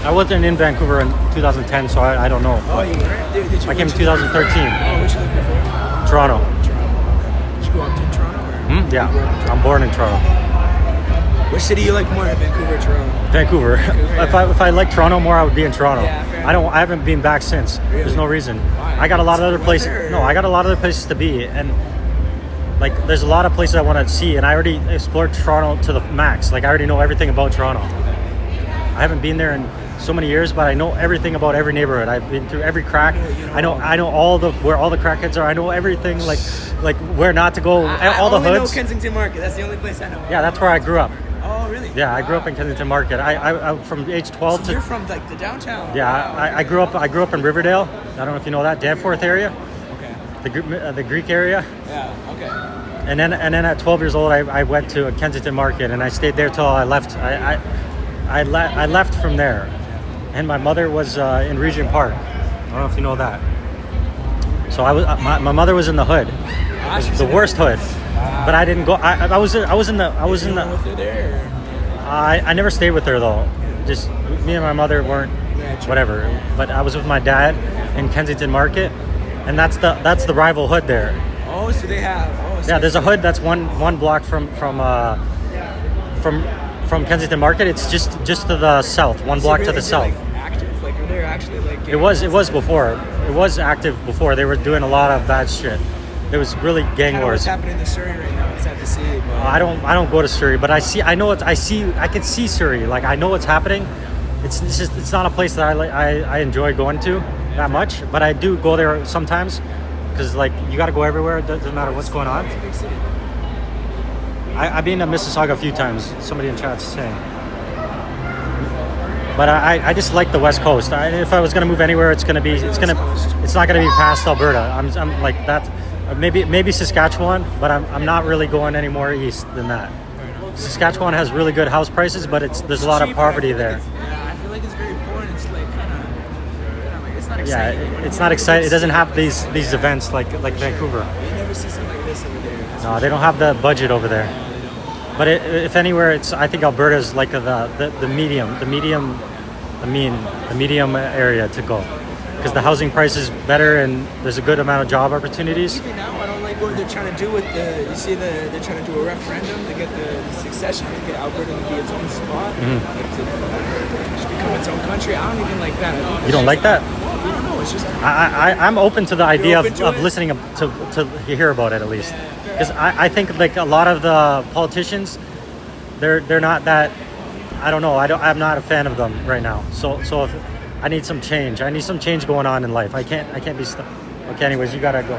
I wasn't in Vancouver in 2010, so I don't know. Oh, you were? Did you I came in what'd 2013. you look before? Toronto. Did you go up to Toronto? Or? Yeah, I'm born in Toronto. Which city you like more, Vancouver or Toronto? Vancouver. yeah. If I liked Toronto more, I would be in Toronto. Yeah, fair I haven't been back since. Really? There's no reason. Why? I got a lot of other Weather places. or- No, I got a lot of other places to be, and like there's a lot of places I want to see, and I already explored Toronto to the max. Like I already know everything about Toronto. I haven't been there in so many years, but I know everything about every neighborhood. I've been through every crack. I know where all the crackheads are. I know everything, like where not to go, all the I only hoods. know Kensington Market. That's the only place I know. Yeah, that's where I grew up. Oh, really? Yeah, I grew up in Kensington Market. I from age 12 So to you're from like the downtown. yeah. I grew up in Riverdale. I don't know if you know that Danforth area, Okay. the Greek area. Yeah. Okay. And then at 12 years old, I went to Kensington Market and I stayed there till I left. I left from there, and my mother was in Regent Park. I don't know if you know that. So my mother was in the hood, the worst hood. But I didn't go. I was in the. With her there. I never stayed with her though. Just me and my mother weren't whatever. But I was with my dad in Kensington Market, and that's the rival hood there. Oh, so they have. Oh, so Yeah, there's a hood that's one block from Kensington Market. It's just to the south, one block to the south. Like active, like are they actually like? It was before. It was active before. They were doing a lot of bad shit. There was really gang Kind of wars. what's happening in Surrey right now. It's sad to see. But I don't go to Surrey, but I can see Surrey. Like I know what's happening. It's not a place that I enjoy going to that much, but I do go there sometimes because like you got to go everywhere. It doesn't matter what's going on. It's a big city. I've been to Mississauga a few times. Somebody in chat's saying. But I just like the West Coast. If I was gonna move anywhere, it's not gonna be past Alberta. I'm like that. Maybe Saskatchewan, but I'm not really going any more east than that. Saskatchewan has really good house prices, but there's a lot of poverty there. Yeah, I feel like it's very poor and it's like kind of like it's not Yeah, exciting. it's not exciting. It doesn't have these events like Vancouver. You never see something like this over there. No, they don't have the budget over there. But if anywhere, I think Alberta is like the medium area to go. because the housing price is better and there's a good amount of job opportunities. Even now, I don't like what they're trying to do with the. You see, they're trying to do a referendum to get the succession, to get Alberta to be its own spot, like to just become its own country. I don't even like that. You don't like that? I don't know. It's just. I'm open to the idea open to of it? listening to hear about it at least, because I think like a lot of the politicians, they're not that. I don't know. I'm not a fan of them right now. So if I need some change. I need some change going on in life. I can't be stuck. Okay. Anyways, you gotta go.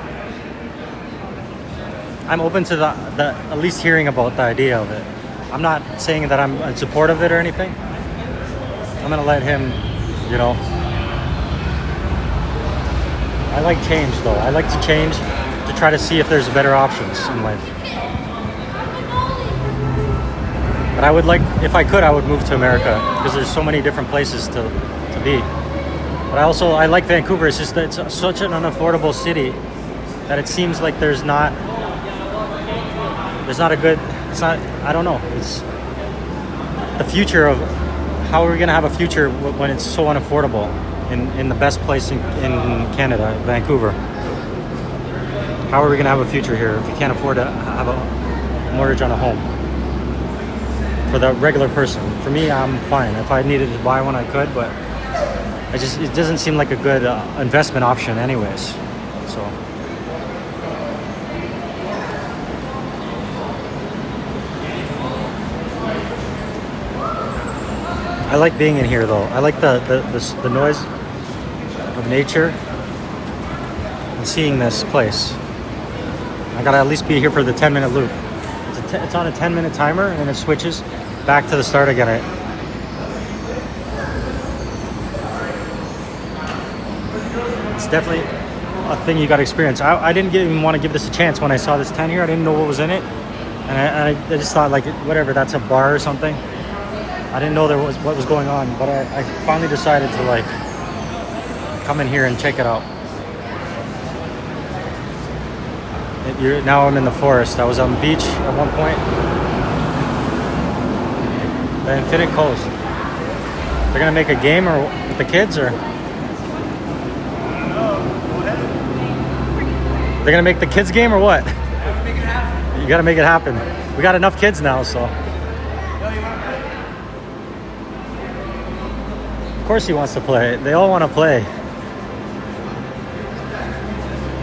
I'm open to the at least hearing about the idea of it. I'm not saying that I'm in support of it or anything. I'm gonna let him, you know. I like change though. I like to change to try to see if there's better options in life. But I would like, if I could, I would move to America because there's so many different places to be. But I like Vancouver. It's just that it's such an unaffordable city that it seems like there's not a good, it's not, I don't know. It's the future of, how are we going to have a future when it's so unaffordable in the best place in Canada, Vancouver? How are we going to have a future here if we can't afford to have a mortgage on a home? For the regular person. For me, I'm fine. If I needed to buy one, I could, but it doesn't seem like a good investment option anyways. So I like being in here though. I like the noise of nature and seeing this place. I gotta at least be here for the 10-minute loop. It's on a 10-minute timer and then it switches back to the start again. It's definitely a thing you got to experience. I didn't even want to give this a chance when I saw this tent here. I didn't know what was in it, and I just thought like whatever, that's a bar or something. I didn't know what was going on, but I finally decided to like come in here and check it out. Now I'm in the forest. I was on the beach at one point. The Infinite Coast. They're gonna make a game with the kids, or they're gonna make the kids game, or what? You gotta make it happen. We got enough kids now, so. Of course he wants to play. They all want to play.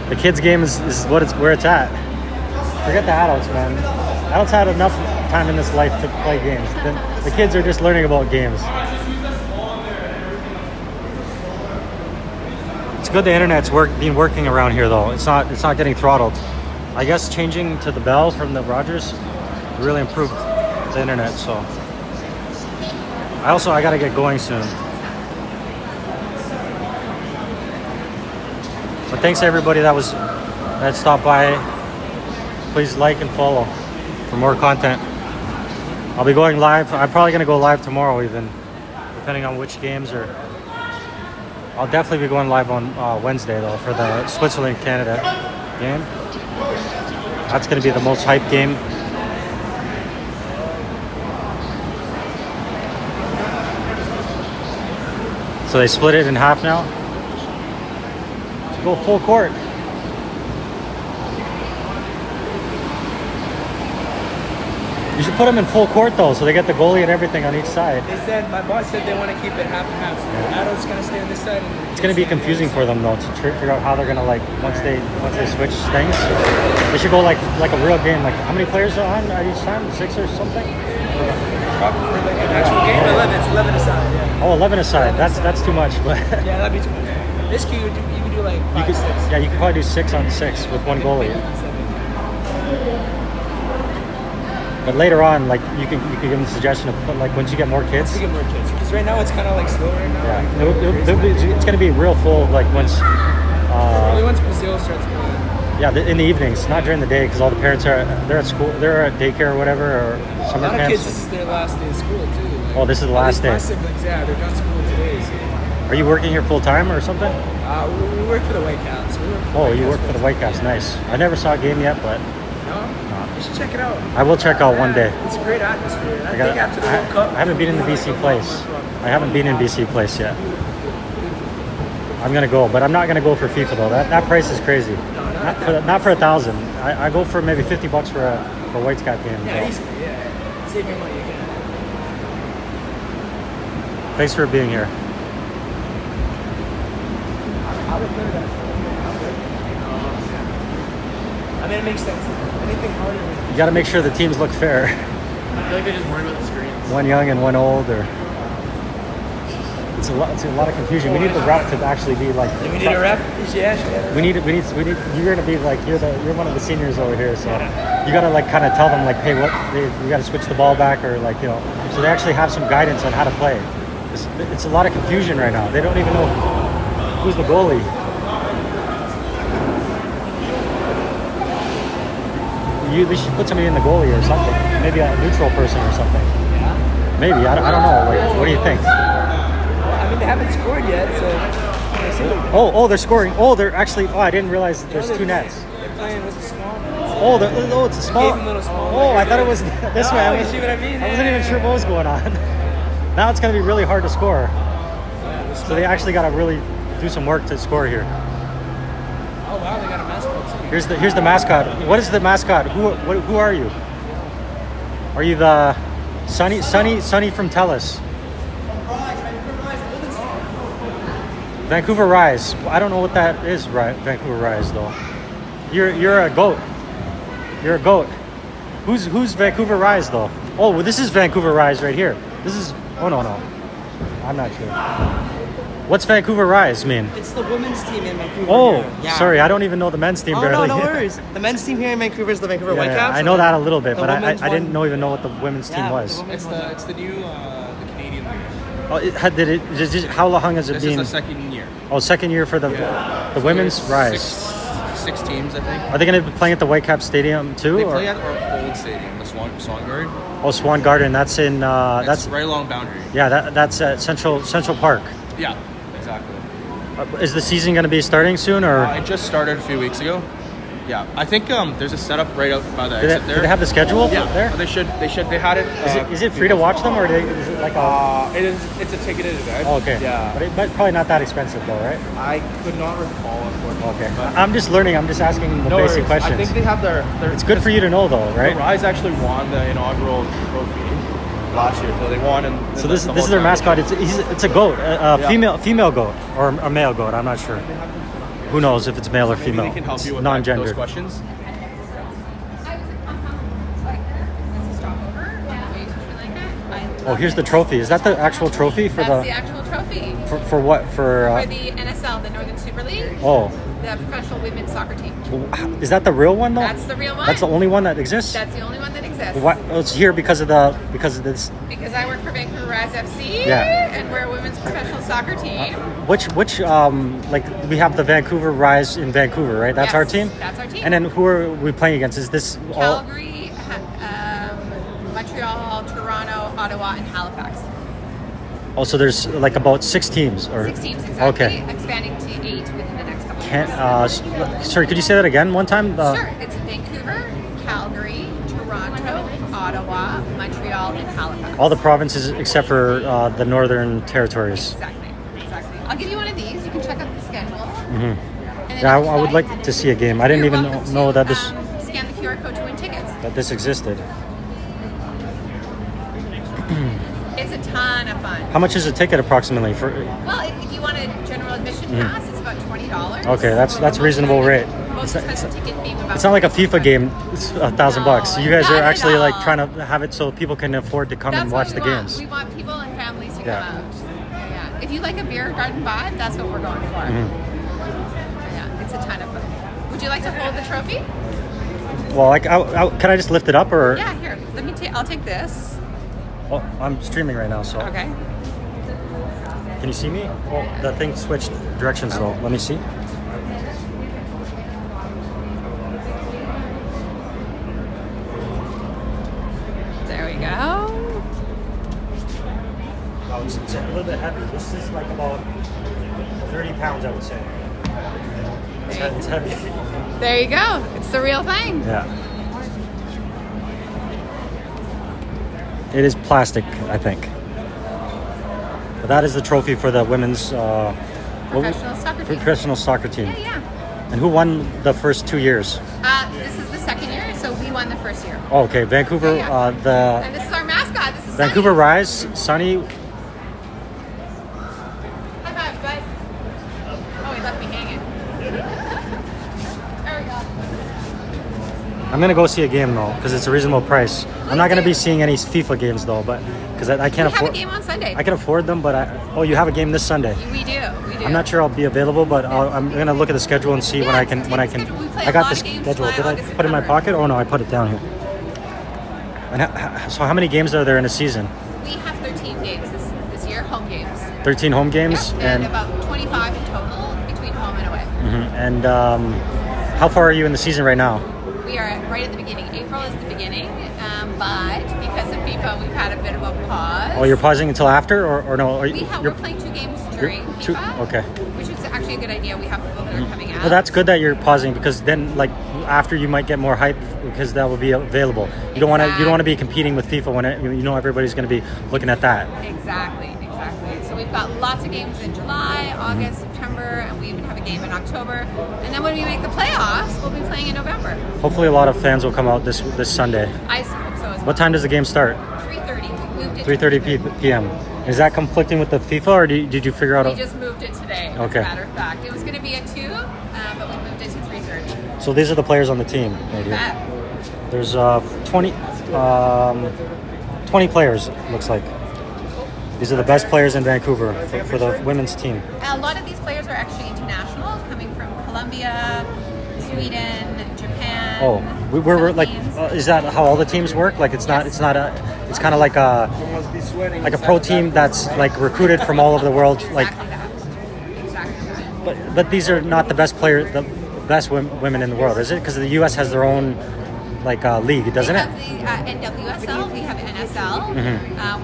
The kids game is where it's at. Forget the adults, man. Adults had enough time in this life to play games. The kids are just learning about games. It's good the internet's been working around here though. It's not getting throttled. I guess changing to the Bell from the Rogers really improved the internet. So I gotta get going soon. But thanks to everybody that stopped by. Please like and follow for more content. I'll be going live. I'm probably gonna go live tomorrow even, depending on which games, or I'll definitely be going live on Wednesday though for the Switzerland-Canada game. That's gonna be the most hyped game. So they split it in half now. Go full court. You should put them in full court though, so they get the goalie and everything on each side. They said, my boss said they want to keep it half and half. So the adults gonna stay on this side. And it's gonna be confusing for them though to figure out how they're gonna like once they switch things. They should go like a real game. Like how many players are on at each time? 6 or something? Probably for like an actual game. 11. It's 11 aside. Yeah. Oh, 11 aside. That's too much. But yeah, that'd be too much. This you could do like 5, 6. Yeah, you could probably do 6 on 6 with one goalie. But later on, like you can give them the suggestion of like once you get more kids. You get more kids because right now it's kind of like slow right now. Yeah, it's gonna be real full like once. Probably once Brazil starts playing. Yeah, in the evenings, not during the day, because all the parents they're at school, they're at daycare or whatever, or summer camps. A lot of kids, this is their last day of school too. Like, oh, this is the last day. My siblings, yeah, they're done school today. So. Are you working here full time or something? We work for the Whitecaps. You work for the Whitecaps, nice. I never saw a game yet, but. You should check it out. I will check out one day. It's a great atmosphere. I think after the World Cup. I haven't been in the BC place. I haven't been in BC place yet. I'm gonna go, but I'm not gonna go for FIFA though. That price is crazy. Not for 1,000. I go for maybe $50 for a Whites Cap game. Yeah, so. easily, yeah. Save your money again. Thanks for being here. I would put it at I mean, it makes sense. Anything harder. You got to make sure the teams look fair. I feel like they just worry about the screens. One young and one old, or it's a lot of confusion. We need the ref to actually be like. Do we need a ref? Yeah. We need. You're gonna be like you're one of the seniors over here, so you gotta like kind of tell them like, hey, you gotta switch the ball back, or like so they actually have some guidance on how to play. It's a lot of confusion right now. They don't even know who's the goalie. They should put somebody in the goalie or something. Maybe a neutral person or something. Yeah. Maybe. I don't know. Like, what do you think? Well, I mean, they haven't scored yet, so. Oh, they're scoring. Oh, they're actually. Oh, I didn't realize there's two nets. They're playing with a small net. Oh, it's a small. Gave them a little small Oh, net. I thought it was this way. You see what I mean? I wasn't even sure what was going on. Now it's going to be really hard to score. So they actually got to really do some work to score here. Oh wow, they got a mascot too. Here's the mascot. What is the mascot? Who are you? Are you the Sunny from Telus? Vancouver Rise. I don't know what that is, right? Vancouver Rise though. You're a goat. You're a goat. Who's Vancouver Rise though? Oh, well, this is Vancouver Rise right here. This is. Oh no. I'm not sure. What's Vancouver Rise mean? It's the women's team in Vancouver. Oh, yeah. Sorry, I don't even know the men's team barely. No worries. The men's team here in Vancouver is the Vancouver Whitecaps. I know that a little bit, but I didn't even know what the women's team was. It's the new the Canadian league. Oh, how long has it been? This is the second year. Oh, second year for the women's Rise. Six teams, I think. Are they going to be playing at the Whitecap Stadium too? They play at our old stadium, the Swan Garden. Oh, Swan Garden. That's in. That's right along boundary. Yeah, that's at Central Park. Yeah, exactly. Is the season going to be starting soon, or? It just started a few weeks ago. Yeah, I think there's a setup right out by the exit there. Do they have the schedule there? They should. They had it. Is it free to watch them, or is it like a? It's a ticketed event. Oh, okay. Yeah. But probably not that expensive though, right? I could not recall, unfortunately. Okay. I'm just learning. I'm just asking the basic questions. I think they have their. It's good for you to know though, right? The Rise actually won the inaugural trophy last year, so they won. So this is their mascot. It's a goat, female goat or a male goat. I'm not sure. Who knows if it's male or female? Maybe they can help you with non-gendered. those questions. Oh, here's the trophy. Is that the actual trophy for That's the actual trophy. For what? For the NSL, the Northern Super League. Oh. The professional women's soccer team. Is that the real one though? That's the real one. That's the only one that exists? That's the only one that exists. What? Oh, it's here because of this. Because I work for Vancouver Rise FC, Yeah. and we're a women's professional soccer team. Which like we have the Vancouver Rise in Vancouver, right? That's Yes, our team. that's our team. And then who are we playing against? Is this all? Calgary, Montreal, Toronto, Ottawa, and Halifax. Oh, so there's like about 6 teams, or 6 teams exactly. Okay. Expanding to 8 within the next couple of years. Sorry, could you say that again one time? Sure. It's Vancouver, Calgary, Toronto, Ottawa, Montreal, and Halifax. All the provinces except for the Northern Territories. Exactly. I'll give you one of these. You can check out the schedule. Mm-hmm. And Yeah, then I would like to see a game. I didn't You're even welcome know to, that this scan the QR code to win tickets. existed. It's a ton of fun. How much is a ticket approximately for? Well, if you want a general admission Mhm. pass, it's about $20. Okay, that's reasonable rate. Most expensive ticket being about. It's not like a FIFA game. It's $1,000. You guys not are at actually like all. trying to have it so people can afford to come That's and what watch we the want. games. We want people and families to Yeah. come out. Yeah. If you like a beer garden vibe, that's what we're going for. Mhm. Yeah, it's a ton of fun. Would you like to hold the trophy? Well, like, can I just lift it up or? Yeah, here. Let me take. I'll take this. Oh, I'm streaming right now, so. Okay. Can you see me? Oh, the thing switched directions though. Let me see. There we go. Oh, it's a little bit heavy. This is like about 30 pounds, I would say. It's heavy. There you go. It's the real thing. Yeah. It is plastic, I think. But that is the trophy for the women's professional soccer team. Professional soccer team. Yeah. And who won the first 2 years? This is the second year, so we won the first year. Oh, okay, Vancouver. Yeah. The And this is our mascot. This is Vancouver Sunny. Rise, Sunny. High five, bud. Oh, he left me hanging. There we go. I'm gonna go see a game though, because it's a reasonable price. I'm not gonna be seeing any FIFA games though, but because I can't We afford. have a game on Sunday. I can afford them, but oh, you have a game this Sunday. We do. I'm not sure I'll be available, but I'm gonna look at the schedule and see when I can. We play I a got lot the of games schedule. July, Did I August, put it in my September. pocket? Oh no, I put it down here. And so how many games are there in a season? We have 13 games this year, home games. 13 home games, Yep, and about 25 in total between home and away. And how far are you in the season right now? We are right at the beginning. April is the beginning, but because of FIFA, we've had a bit of a pause. Oh, you're pausing until after, or no? We're playing 2 games during FIFA, okay. which is actually a good idea. We have people that are coming out. Well, that's good that you're pausing because then, like, after you might get more hype because that will be available. You don't want to be competing with FIFA when everybody's going to be looking at that. Exactly. So we've got lots of games in July, August, September, and we even have a game in October. And then when we make the playoffs, we'll be playing in November. Hopefully, a lot of fans will come out this Sunday. I hope so as well. What time does the game start? 3:30. We moved it. 3:30 p.m. Is that conflicting with the FIFA, or did you figure out? We just moved it today. Okay. As a matter of fact, it was going to be at 2, but we moved it to 3:30. So these are the players on the team right here. There's 20 players. Looks like these are the best players in Vancouver for the women's team. A lot of these players are actually international, coming from Colombia, Sweden, Japan. Oh, we're like, is that how all the teams work? Like it's kind of like a pro team that's like recruited from all over the world. Like, but these are not the best women in the world, is it? Because the U.S. has their own like league, doesn't it? We have the NWSL, we have NSL.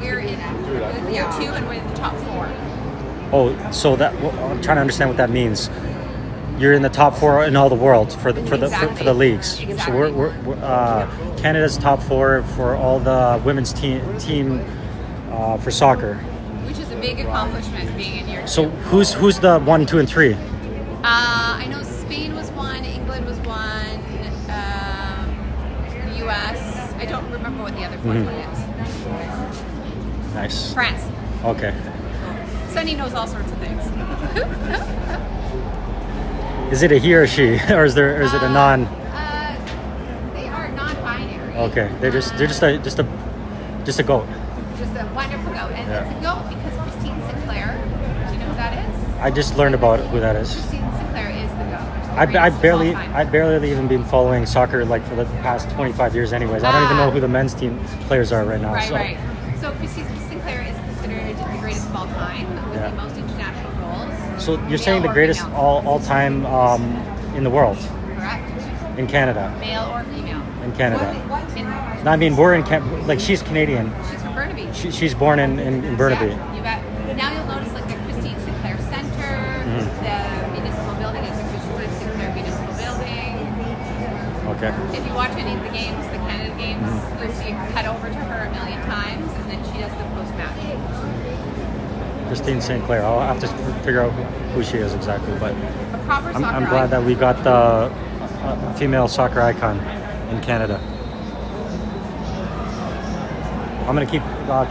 We're in year 2 and we're in the top 4. Oh, so I'm trying to understand what that means. You're in the top 4 in all the world for the leagues. Exactly. So we're Canada's top 4 for all the women's team for soccer. Which is a big accomplishment being in year 2. So who's the 1, 2, and 3? I know Spain was 1, England was 1, the US. I don't remember what the other 4th one is. Nice. France. Okay. Sunny knows all sorts of things. Is it a he or she, or is it a non? They are non-binary. Okay, they're just a goat. Just a wonderful goat, and it's a goat because Christine Sinclair. Do you know who that is? I just learned about who that is. Christine Sinclair is the goat. I've barely even been following soccer like for the past 25 years anyways. I don't even know who the men's team players are right now. Right. So Christine Sinclair is considered the greatest of all time with the most international goals. So you're saying the greatest all time in the world? Correct. In Canada? Male or female? In Canada. No, I mean, we're in like she's Canadian. She's from Burnaby. She's born in Burnaby. Yeah, you bet. Now you'll notice like the Christine Sinclair Center, the municipal building is the Christine Sinclair Municipal Building. Okay. If you watch any of the games, the Canada games, you'll see it cut over to her a million times, and then she does the post-match. Christine Sinclair. I'll have to figure out who she is exactly, but I'm glad that we got a female soccer icon in Canada. I'm gonna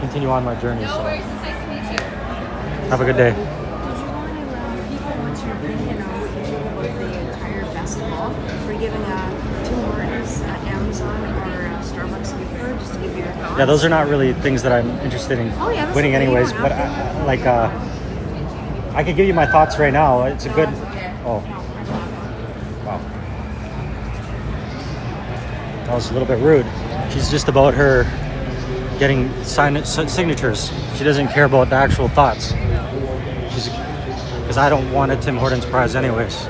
continue on my journey. No worries, it's nice to meet you. Have a good day. FIFA wants your opinion on what you think about the entire festival. We're giving Tim Hortons, Amazon, or Starbucks a gift card just to give you your thoughts. Yeah, those are not really things that I'm interested in winning anyways, but I could give you my thoughts right now. It's a good... Oh. Wow. That was a little bit rude. She's just about her getting signatures. She doesn't care about the actual thoughts. Because I don't want a Tim Hortons prize anyways.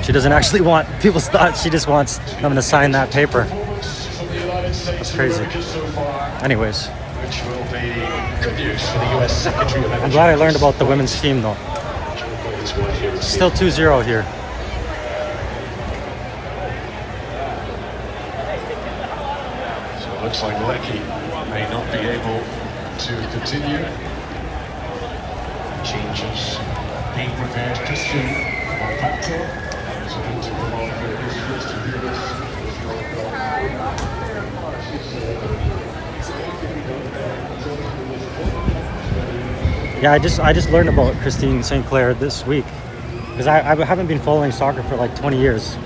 She doesn't actually want people's thoughts. She just wants them to sign that paper. That's crazy. Anyways. I'm glad I learned about the women's team though. Still 2-0 here. So it looks like Lecky may not be able to continue. Changes being prepared. Christian on factor. Supporting the long for his first appearance. Yeah, I just learned about Christine St. Clair this week because I haven't been following soccer for like 20 years,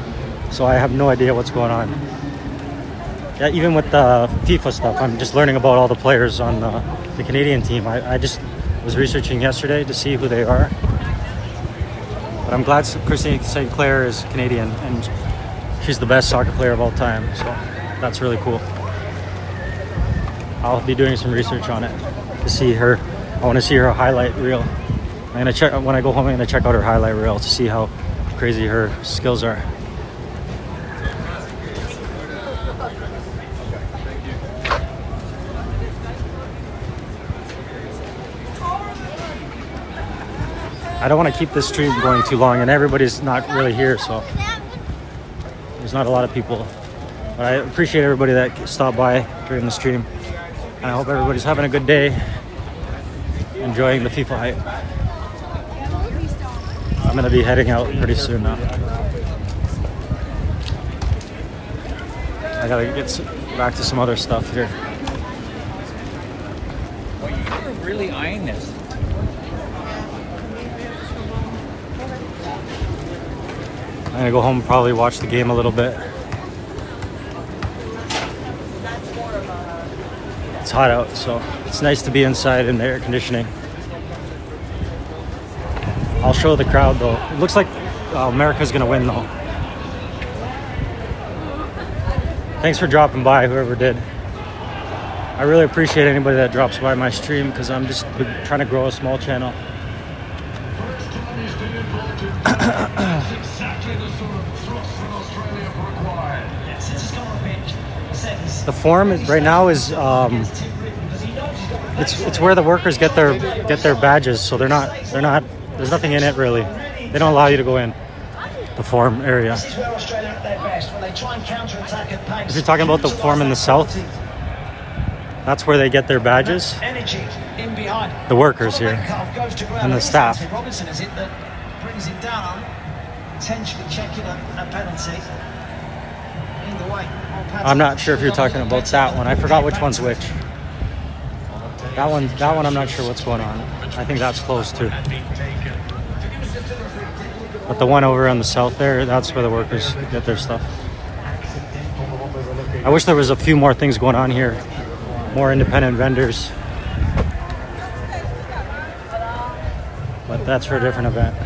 so I have no idea what's going on. Yeah, even with the FIFA stuff, I'm just learning about all the players on the Canadian team. I just was researching yesterday to see who they are, but I'm glad Christine St. Clair is Canadian and she's the best soccer player of all time, so that's really cool. I'll be doing some research on it to see her. I want to see her highlight reel. I'm gonna check when I go home. I'm gonna check out her highlight reel to see how crazy her skills are. I don't want to keep this stream going too long, and everybody's not really here, so there's not a lot of people. But I appreciate everybody that stopped by during the stream, and I hope everybody's having a good day. Enjoying the FIFA hype. I'm gonna be heading out pretty soon now. I gotta get back to some other stuff here. Well, you're really eyeing this. I'm gonna go home and probably watch the game a little bit. It's hot out, so it's nice to be inside in the air conditioning. I'll show the crowd though. It looks like America's gonna win though. Thanks for dropping by, whoever did. I really appreciate anybody that drops by my stream because I'm just trying to grow a small channel. The form right now is it's where the workers get their badges, so they're not there's nothing in it really. They don't allow you to go in the form area. If you're talking about the form in the south, that's where they get their badges. The workers here and the staff. Robinson is it that brings it down, potentially checking a penalty. Either way. I'm not sure if you're talking about that one. I forgot which one's which. That one I'm not sure what's going on. I think that's closed too. But the one over on the south there, that's where the workers get their stuff. I wish there was a few more things going on here. More independent vendors. But that's for a different event.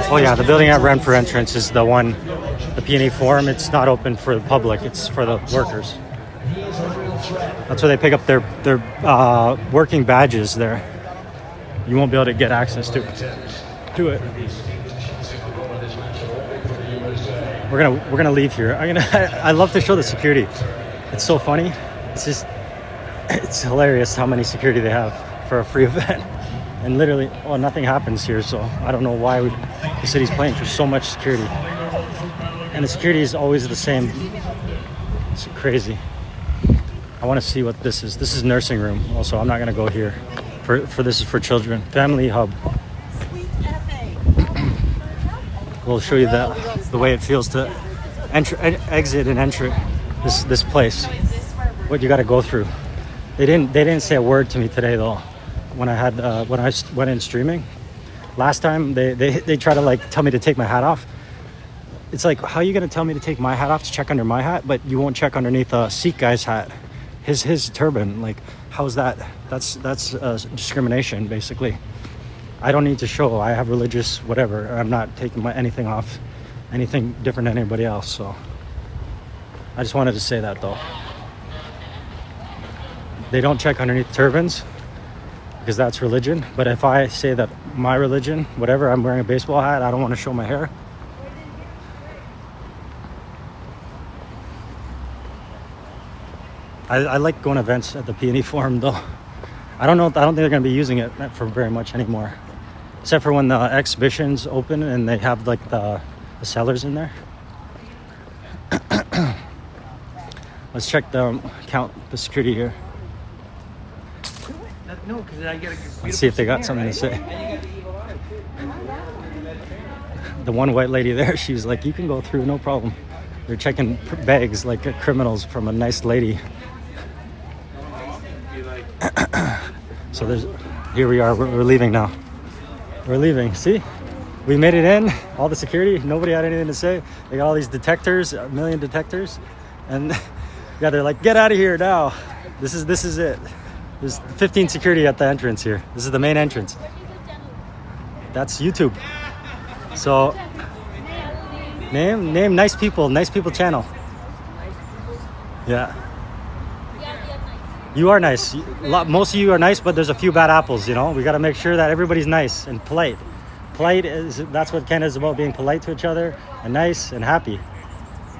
Oh yeah, the building at Renfrew entrance is the one, the PNE Forum. It's not open for the public, it's for the workers. That's where they pick up their working badges there. You won't be able to get access to it. We're gonna leave here. I love to show the security. It's so funny. It's hilarious how many security they have for a free event. And literally, nothing happens here, so I don't know why the city's paying for so much security. And the security is always the same. It's crazy. I want to see what this is. This is nursing room. Also, I'm not gonna go here. For this is for children. Family hub. We'll show you the way it feels to exit and enter this place. What you got to go through. They didn't say a word to me today though. When I went in streaming last time, they try to like tell me to take my hat off. It's like, how are you gonna tell me to take my hat off to check under my hat, but you won't check underneath a Sikh guy's hat, his turban? Like, how's that? That's discrimination basically. I don't need to show I have religious whatever. I'm not taking anything off, anything different than anybody else. So I just wanted to say that though. They don't check underneath turbans because that's religion. But if I say that my religion, whatever, I'm wearing a baseball hat, I don't want to show my hair. I like going to events at the PNE Forum though. I don't think they're going to be using it for very much anymore. Except for when the exhibitions open and they have like the sellers in there. Let's check count the security here. No, because I get a Let's see if they got something to say. The one white lady there, she was like, you can go through, no problem. They're checking bags like criminals from a nice lady. So here we are, we're leaving now. We're leaving, see? We made it in, all the security, nobody had anything to say. They got all these detectors, a million detectors. And yeah, they're like, get out of here now. This is it. There's 15 security at the entrance here. This is the main entrance. That's YouTube. So, name nice people channel. Yeah. You are nice. Most of you are nice, but there's a few bad apples, you know? We got to make sure that everybody's nice and polite. That's what Canada's about, being polite to each other and nice and happy.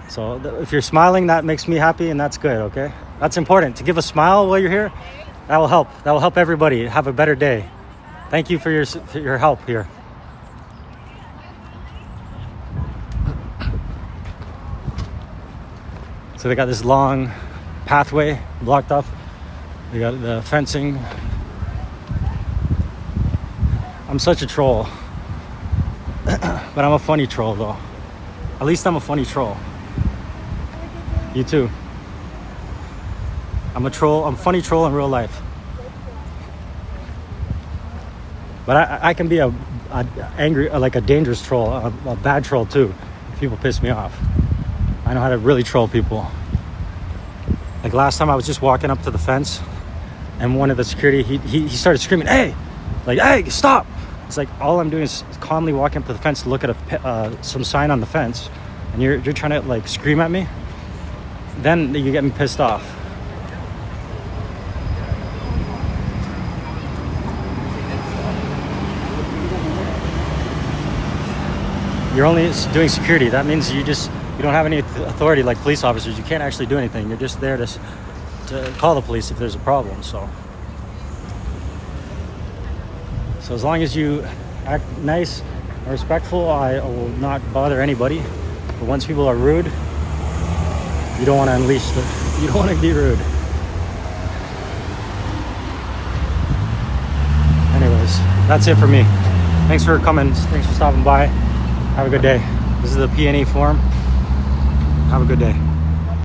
So if you're smiling, that makes me happy, and that's good, okay? That's important. To give a smile while you're here, that will help. That will help everybody have a better day. Thank you for your help here. So they got this long pathway blocked off. They got the fencing. I'm such a troll. But I'm a funny troll though. At least I'm a funny troll. You too. I'm a troll. I'm a funny troll in real life. But I can be a angry, like a dangerous troll, a bad troll too. If people piss me off. I know how to really troll people. Like last time I was just walking up to the fence and one of the security, he started screaming, hey, like, hey, stop. It's like all I'm doing is calmly walking up to the fence to look at some sign on the fence, and you're trying to like scream at me. Then you get me pissed off. You're only doing security. That means you don't have any authority like police officers. You can't actually do anything. You're just there to call the police if there's a problem. So as long as you act nice and respectful, I will not bother anybody. But once people are rude, you don't want to you don't want to be rude. Anyways, that's it for me. Thanks for coming. Thanks for stopping by. Have a good day. This is the PNE Forum. Have a good day.